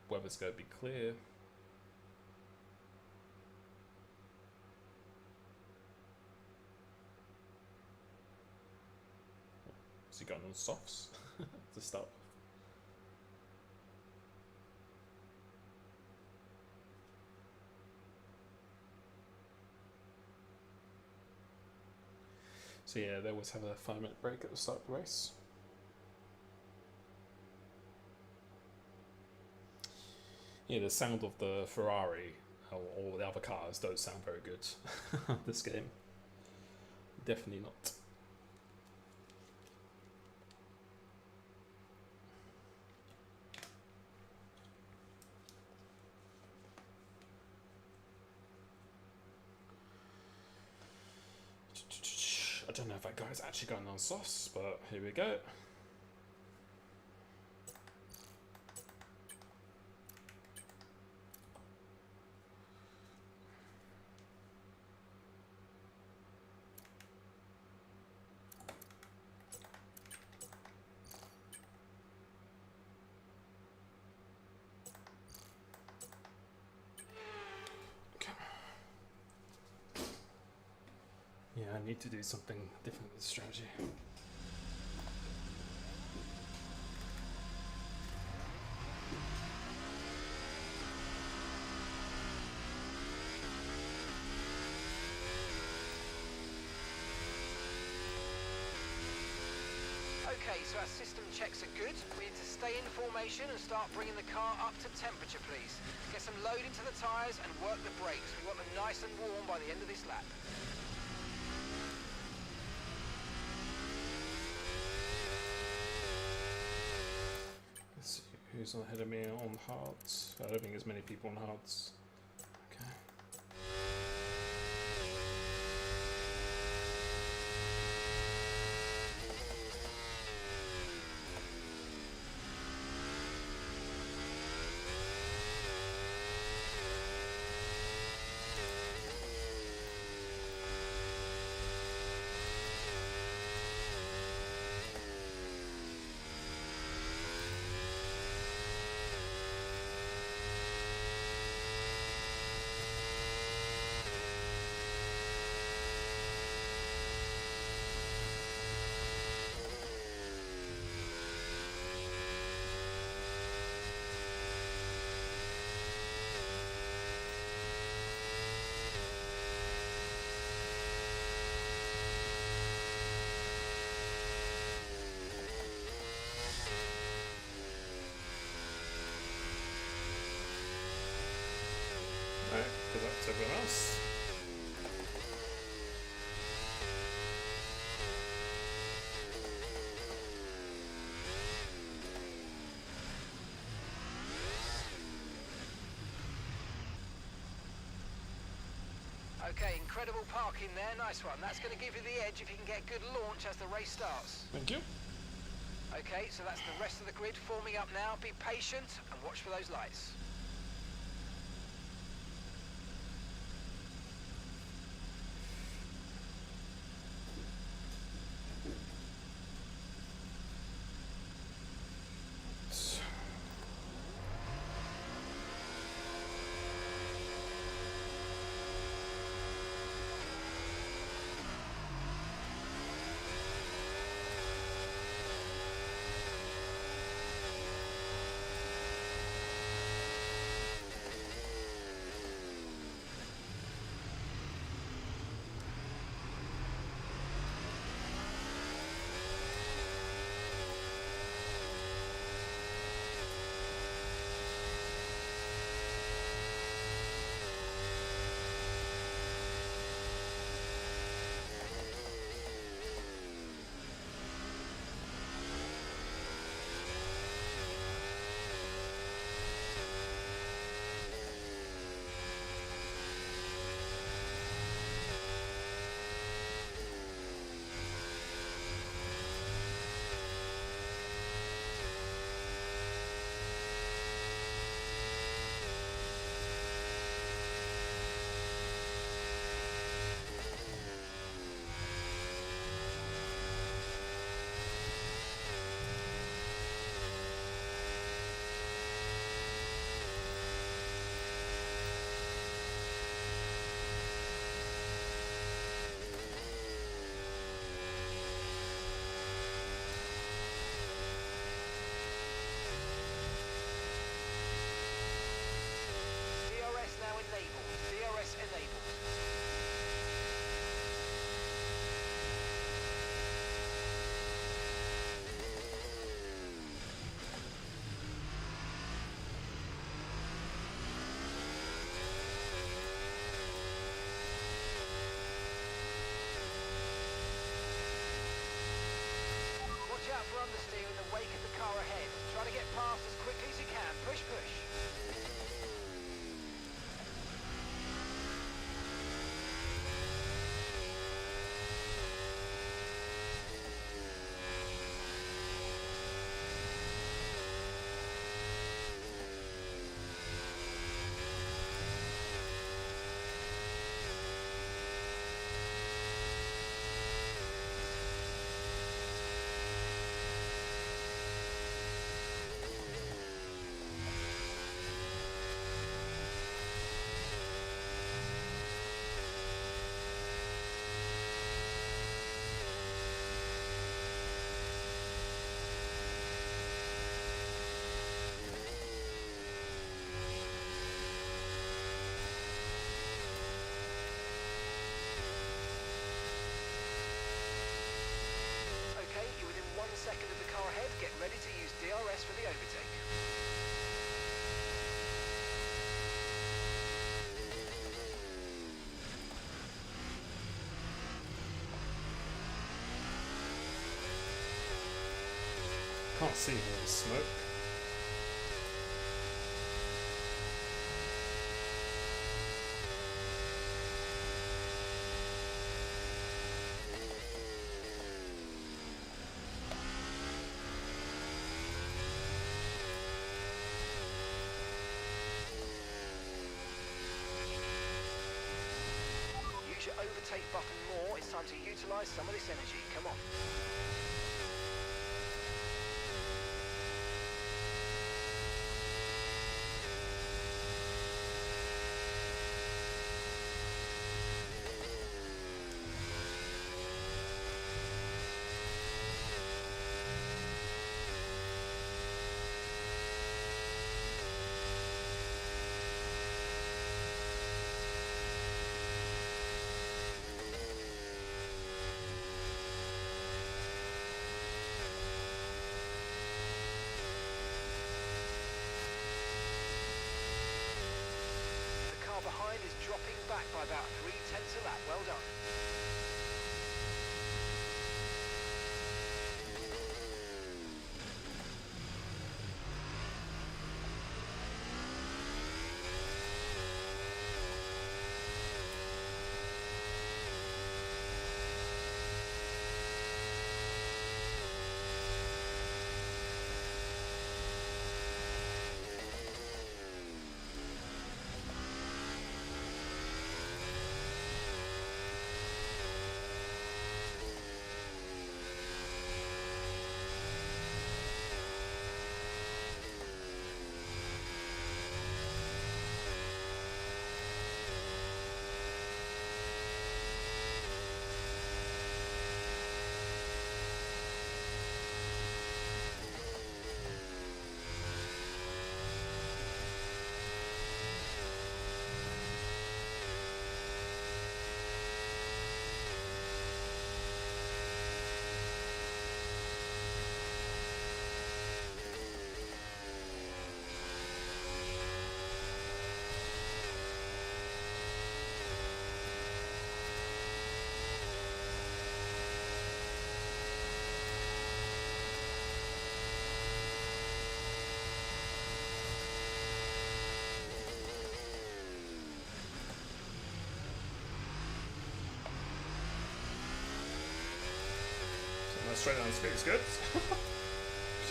Weather's gonna be clear. Has he gone on softs to start? So yeah, they always have a 5-minute break at the start of the race. Yeah, the sound of the Ferrari or the other cars don't sound very good. This game, definitely not. I don't know if that guy's actually going on sauce, but here we go. Yeah, I need to do something different with the strategy. Okay, so our system checks are good. We need to stay in formation and start bringing the car up to temperature, please. Get some load into the tyres and work the brakes. We want them nice and warm by the end of this lap. Let's see who's ahead of me on hards. I don't think there's many people on hards. Okay. Alright, good luck to everyone else. Okay, incredible parking there, nice one. That's going to give you the edge if you can get good launch as the race starts. Thank you. Okay, so that's the rest of the grid forming up now. Be patient and watch for those lights. can't see all the smoke. Use your overtake button more. It's time to utilise some of this energy. Come on. Behind is dropping back by about 3/10 a lap. Well done. Straight down the speed is good.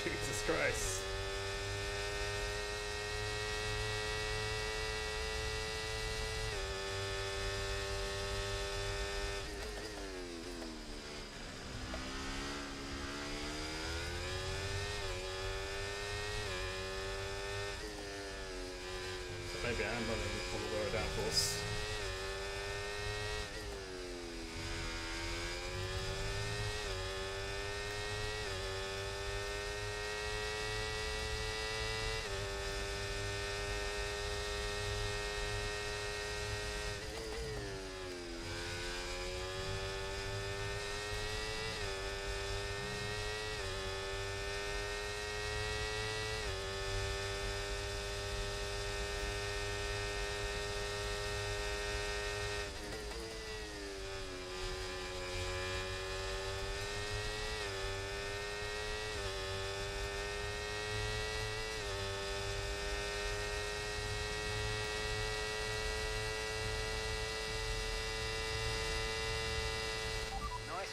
Jesus Christ. So maybe I am running with full lower downforce.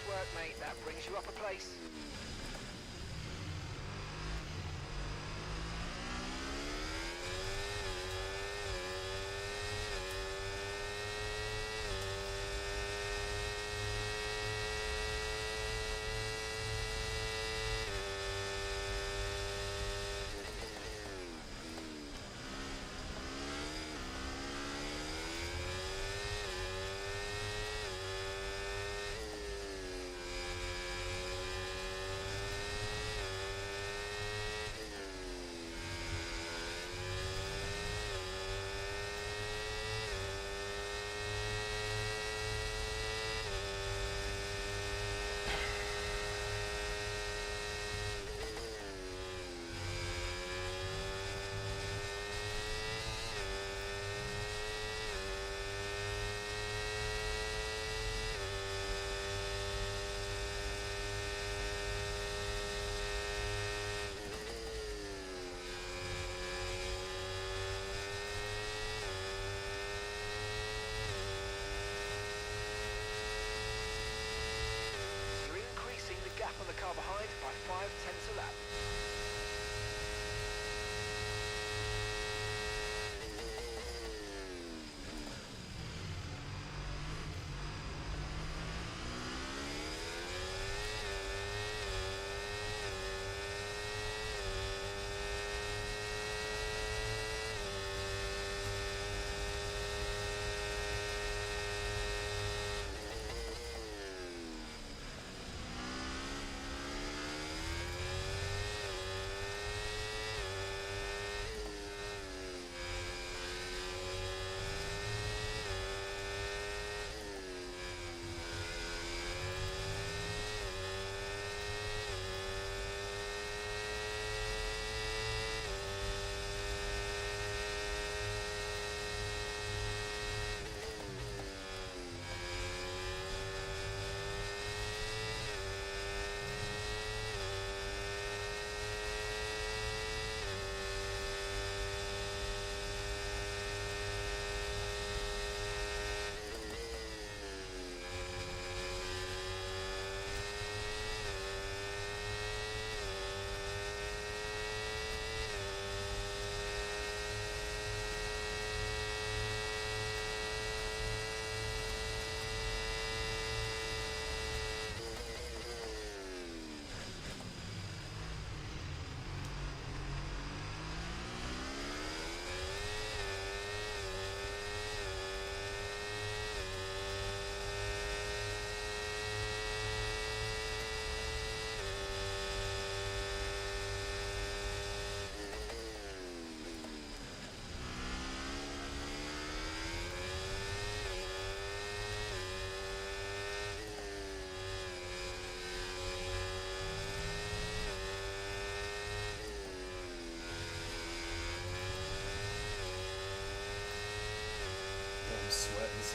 Work, mate. That brings you up a place.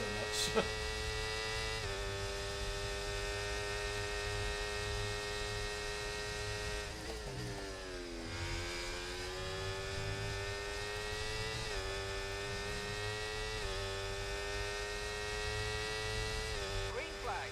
so much. Green flag.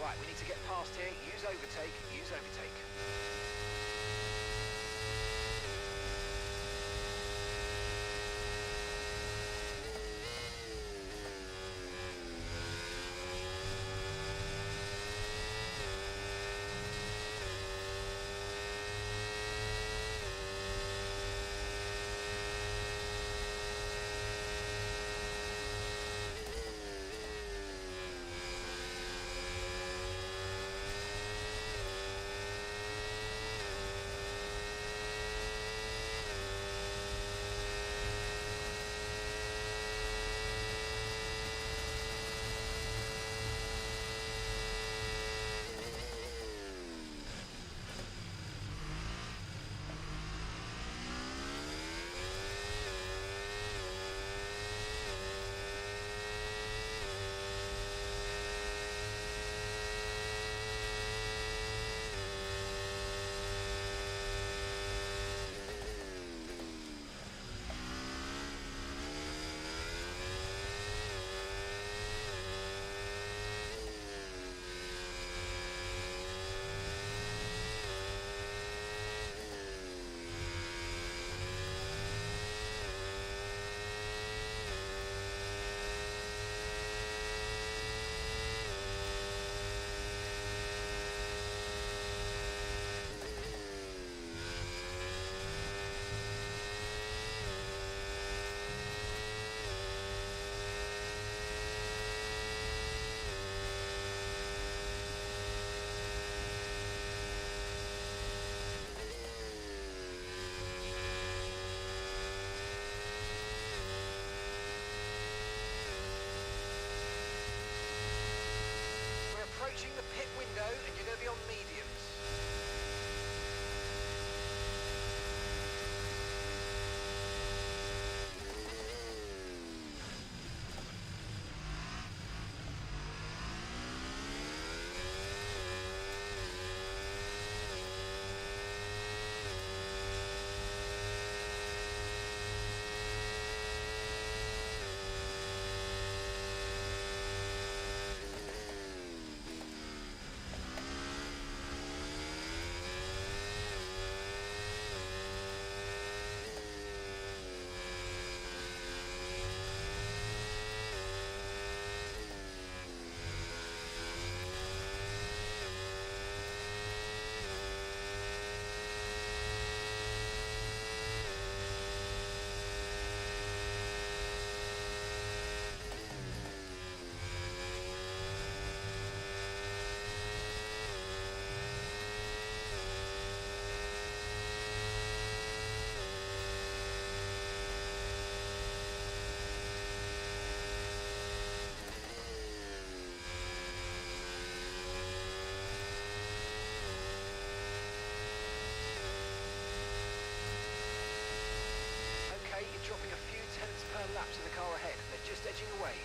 Right, we need to get past here. Use overtake. Use overtake. Approaching the pit window and you're going to be on mediums. You're dropping a few tenths per lap to the car ahead. They're just edging away.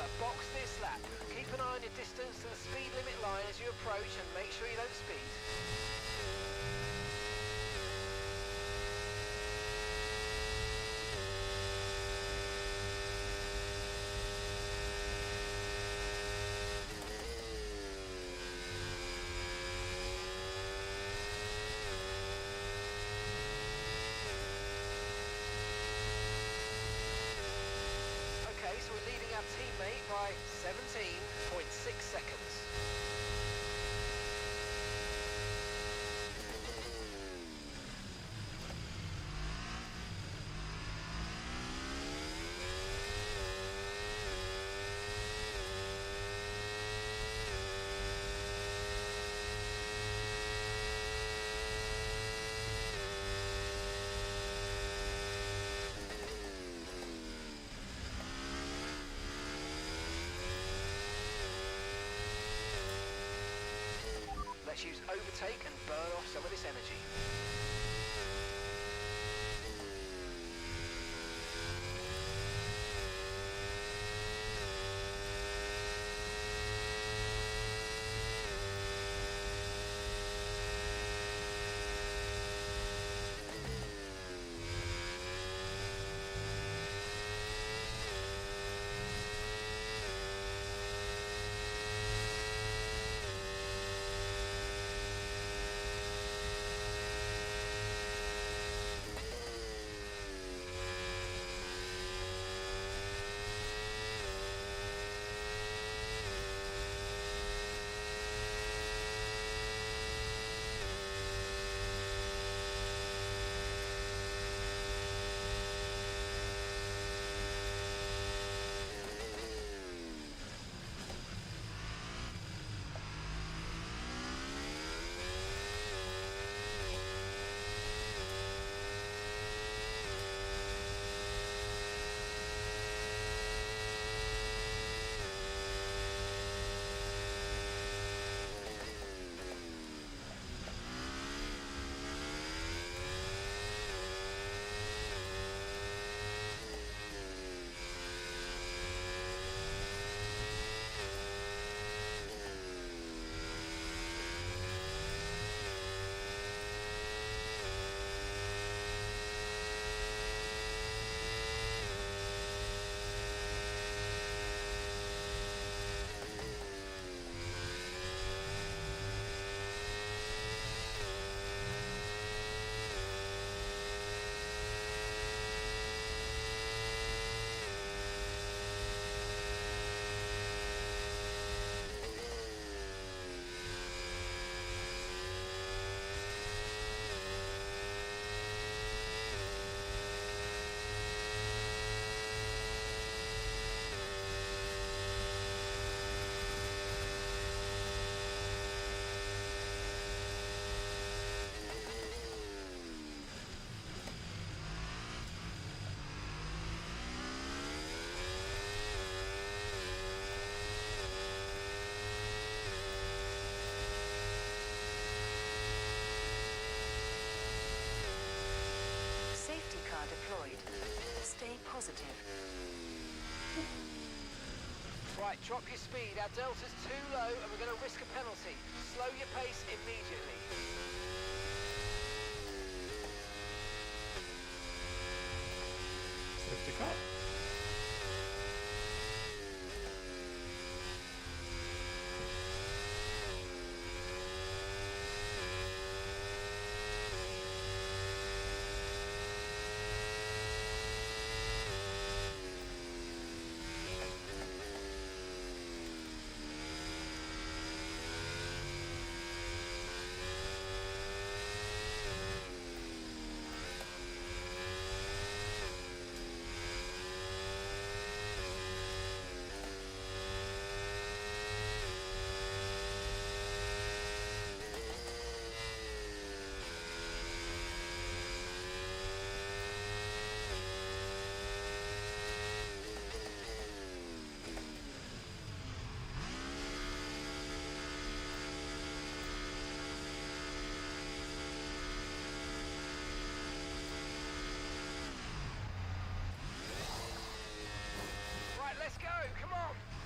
Remember, box this lap. Keep an eye on your distance to the speed limit line as you approach and make sure you don't speed. Okay, so we're leading our teammate by 17.6 seconds. Let's use overtake and burn off some of this energy. Deployed. Stay positive. Right, drop your speed. Our delta's too low and we're going to risk a penalty. Slow your pace immediately. Safety car.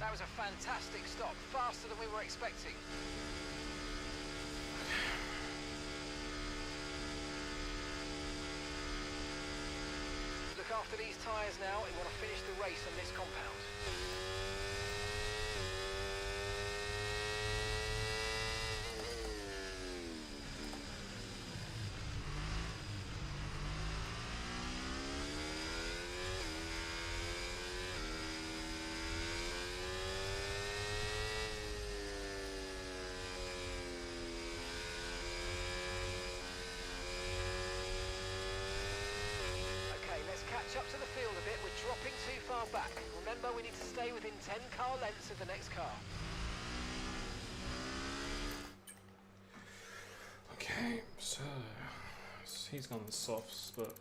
that was a fantastic stop, faster than we were expecting. Look after these tyres now, we want to finish the race on this compound. Catch up to the field a bit, we're dropping too far back. Remember, we need to stay within 10 car lengths of the next car. Okay, so he's gone the softs, but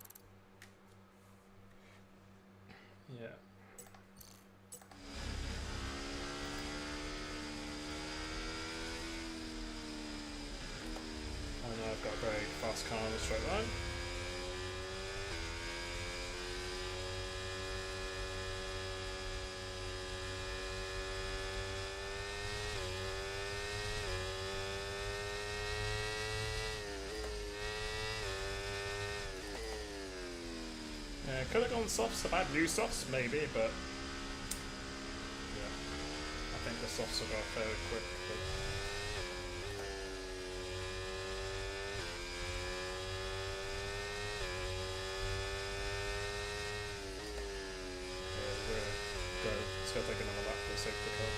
yeah. I know I've got a very fast car on the straight line. Could have gone softs, if I had new softs maybe, but yeah, I think the softs will go fairly quick. But yeah, let's go take another lap for the sake of the car.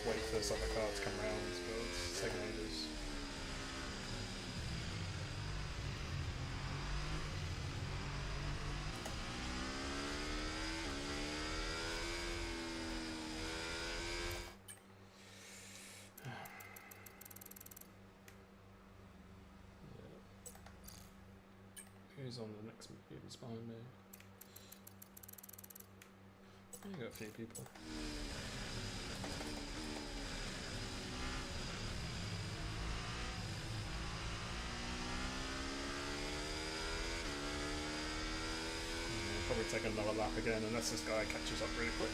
Wait for this other car to come round, but it's taking ages. Who's on the next Who's behind me? I got a few people. Probably take another lap again unless this guy catches up really quick.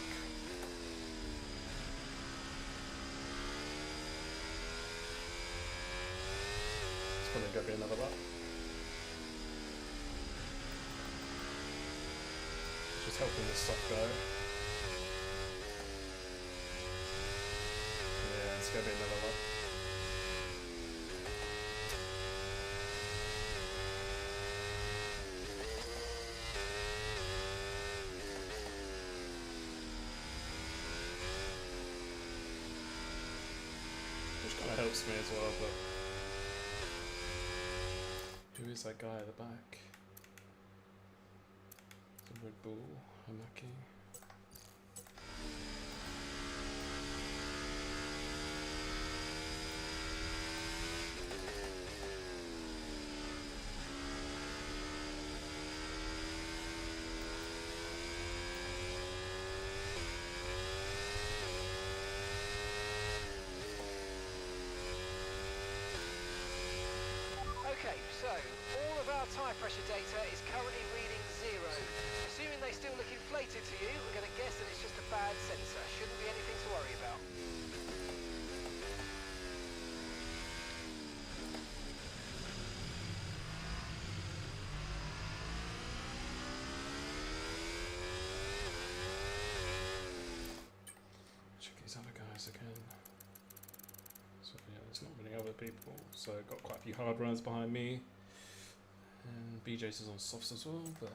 It's probably going to be another lap. Just helping this soft guy. Yeah, it's going to be another lap. Helps me as well, but who is that guy at the back? The Red Bull, Hamaki. Okay, so all of our tyre pressure data is currently reading 0. Assuming they still look inflated to you, we're going to guess that it's just a bad sensor. Shouldn't be anything to worry about. Check these other guys again. So yeah, there's not many other people, so got quite a few hard runners behind me, and BJ's is on softs as well, but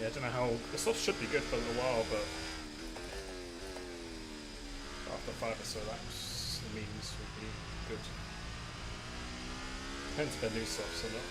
yeah, I don't know how, the softs should be good for a little while, but after 5 or so laps, the mediums would be good. Depends if they're new softs or not.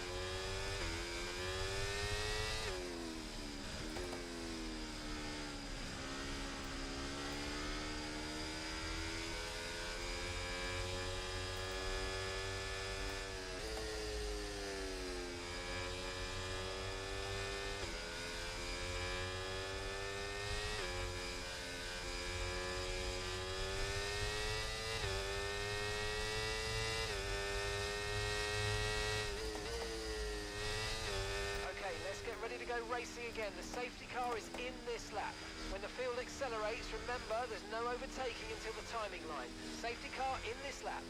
racing again. The safety car is in this lap. When the field accelerates, remember there's no overtaking until the timing line. Safety car in this lap.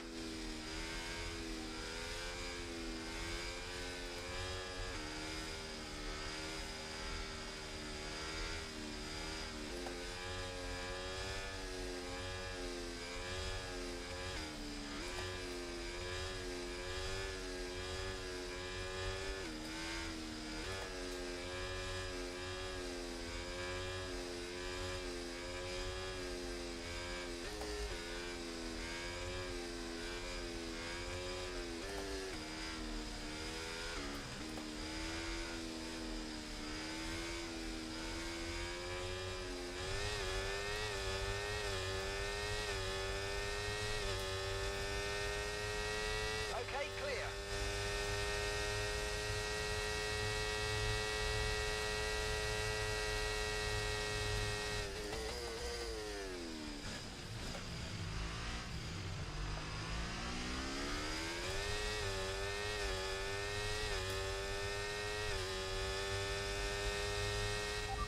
Okay, clear.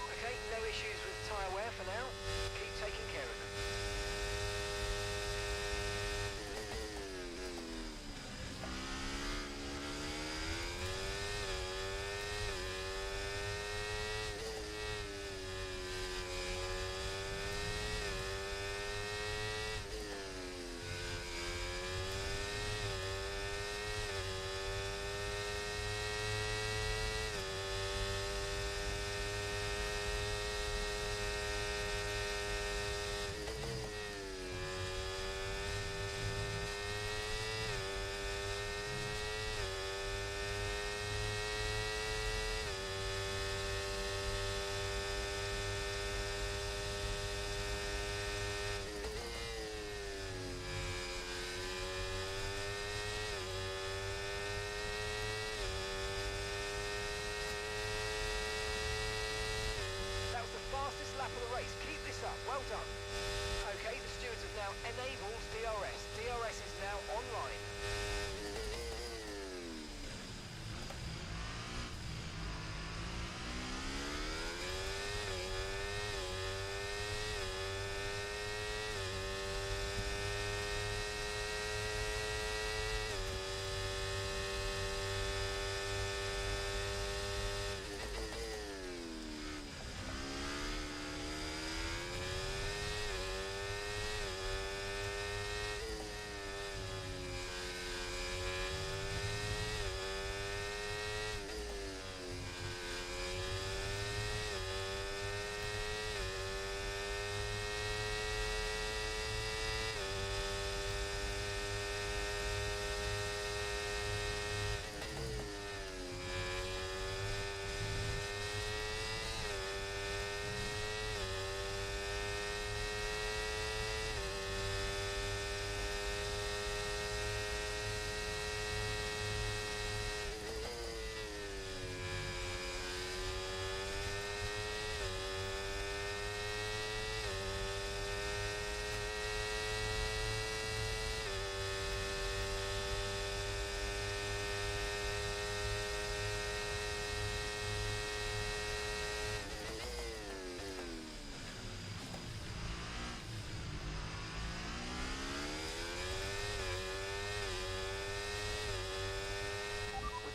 Okay, no issues with tyre wear for now. Keep taking care of them. That was the fastest lap of the race. Keep this up. Well done. Okay, the stewards have now enabled DRS. DRS is now online.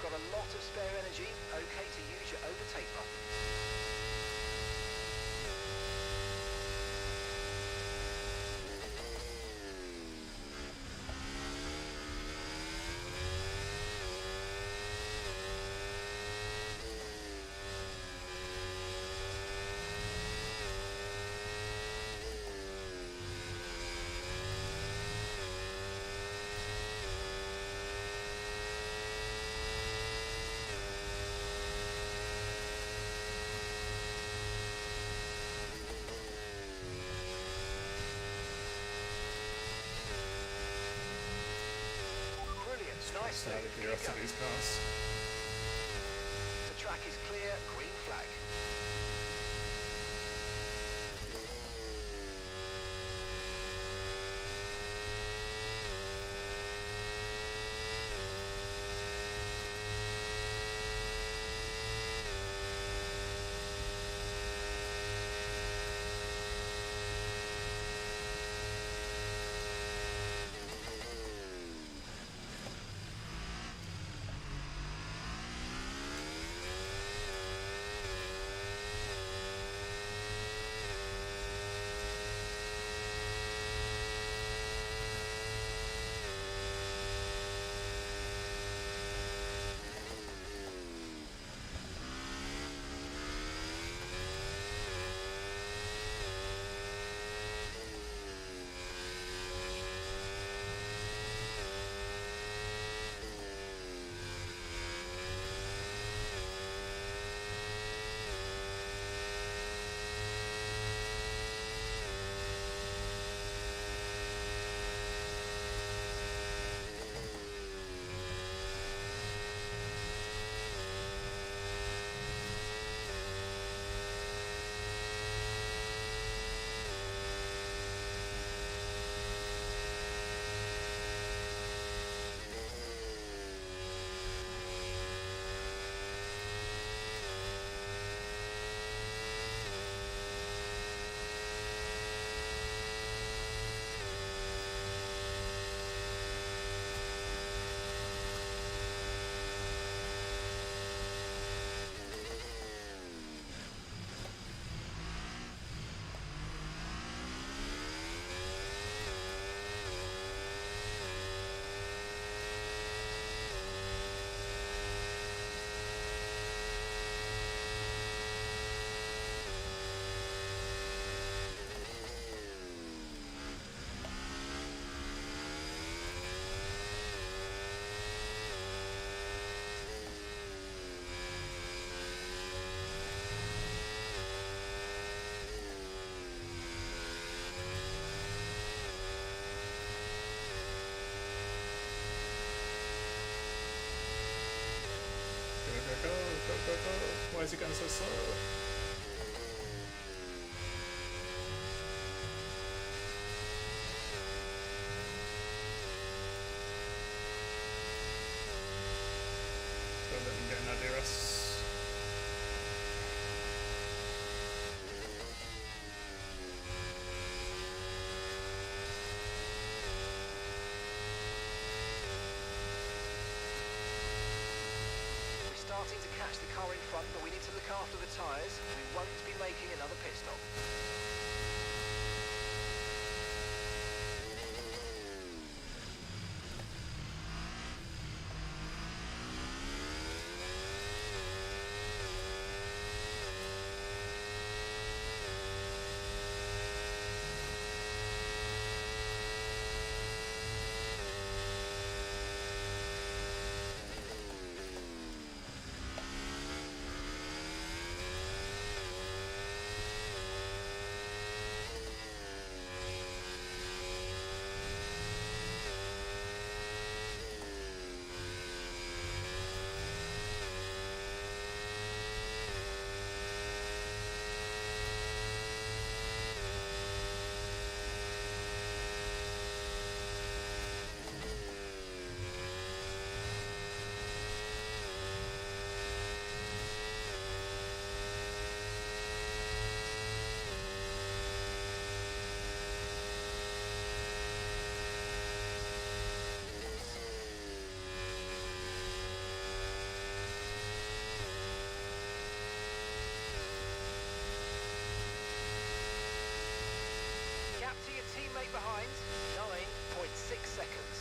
Got a lot of spare energy. Okay to use your overtake button. Nice. Out of curiosity's cars. The track is clear, green flag. it going so slow? Don't let them get an idea of us. Starting to catch the car in front, but we need to look after the tyres. We won't be making another pit stop. Gap to your teammate behind, 9.6 seconds.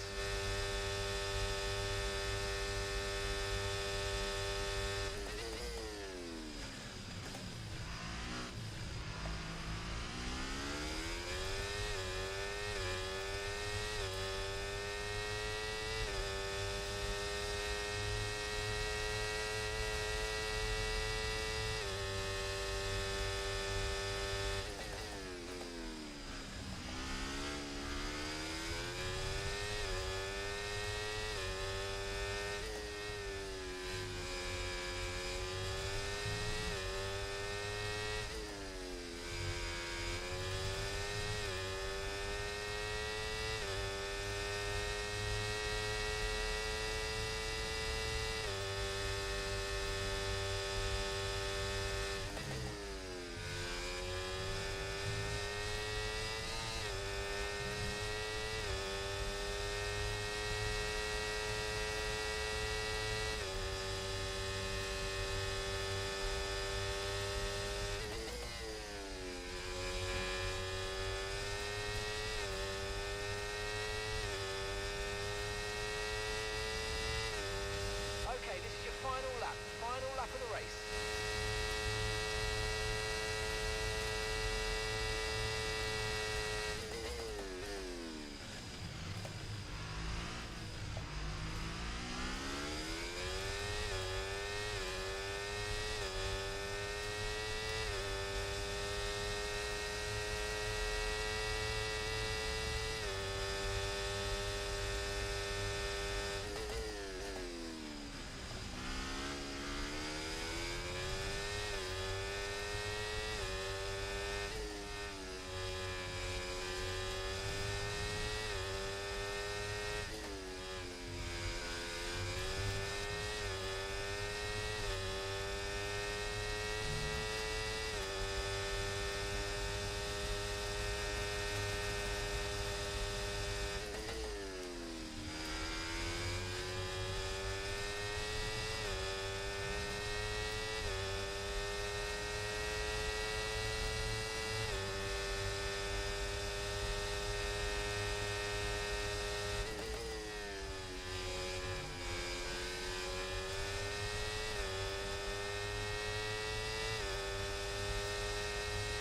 Okay, this is your final lap of the race.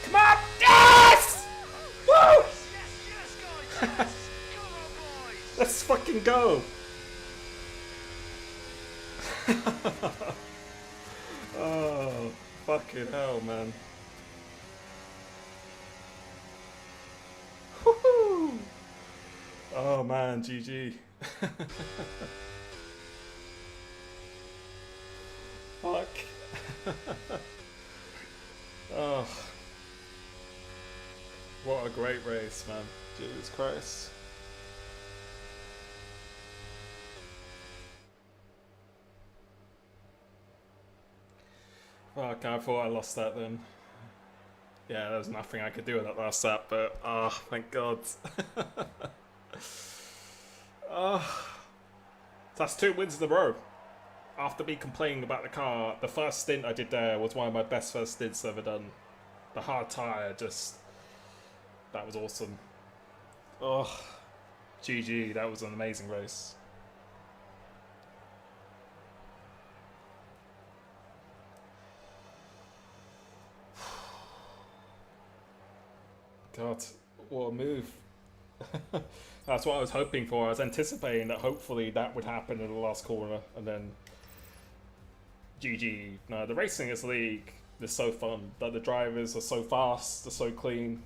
Come on! Yes! Woo! Yes, guys, yes! Come on, boys! Let's fucking go! Oh, fucking hell, man. Woohoo! Oh man, GG. Fuck. Oh, what a great race, man. Jesus Christ. Fuck, I thought I lost that then. Yeah, there was nothing I could do with that last lap, but thank God. So that's 2 wins in a row. After me complaining about the car, the first stint I did there was one of my best first stints I've ever done. The hard tyre, that was awesome. Oh, GG, that was an amazing race. God, what a move. That's what I was hoping for. I was anticipating that hopefully that would happen in the last corner, and then GG. No, the racing in this league is so fun. Like, the drivers are so fast, they're so clean.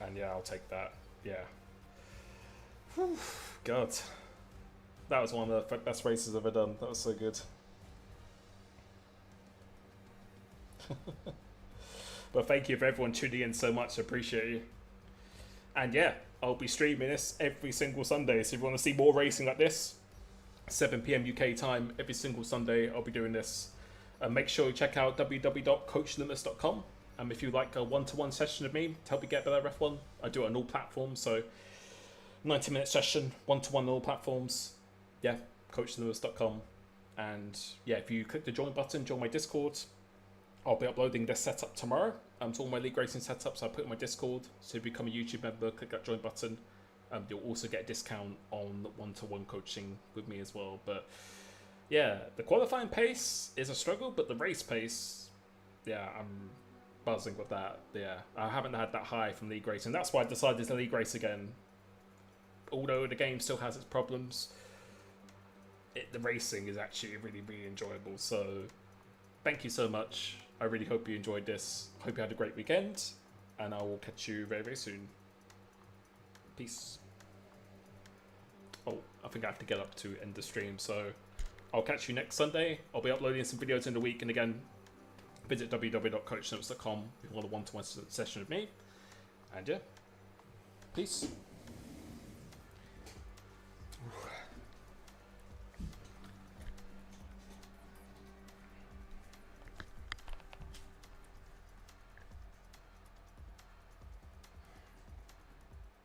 And yeah, I'll take that. Yeah. Whew. God. That was one of the best races I've ever done. That was so good. But thank you for everyone tuning in so much. I appreciate you. And yeah, I'll be streaming this every single Sunday. So if you want to see more racing like this, 7 PM UK time, every single Sunday, I'll be doing this. Make sure you check out www.coachlimitless.com. If you like a one-to-one session with me to help you get better at F1, I do it on all platforms. So 90-minute session, one-to-one on all platforms. Yeah, coachlimitless.com. And yeah, if you click the join button, join my Discord. I'll be uploading this setup tomorrow. To all my league racing setups, I put in my Discord. So if you become a YouTube member, click that join button. You'll also get a discount on one-to-one coaching with me as well. But yeah, the qualifying pace is a struggle, but the race pace, yeah, I'm buzzing with that. Yeah, I haven't had that high from league racing. That's why I decided to league race again. Although the game still has its problems, the racing is actually really, really enjoyable. So thank you so much. I really hope you enjoyed this. Hope you had a great weekend, and I will catch you very, very soon. Peace. Oh, I think I have to get up to end the stream, so I'll catch you next Sunday. I'll be uploading some videos in the week, and again, visit www.coachlimitless.com if you want a one-to-one session with me. And yeah, peace.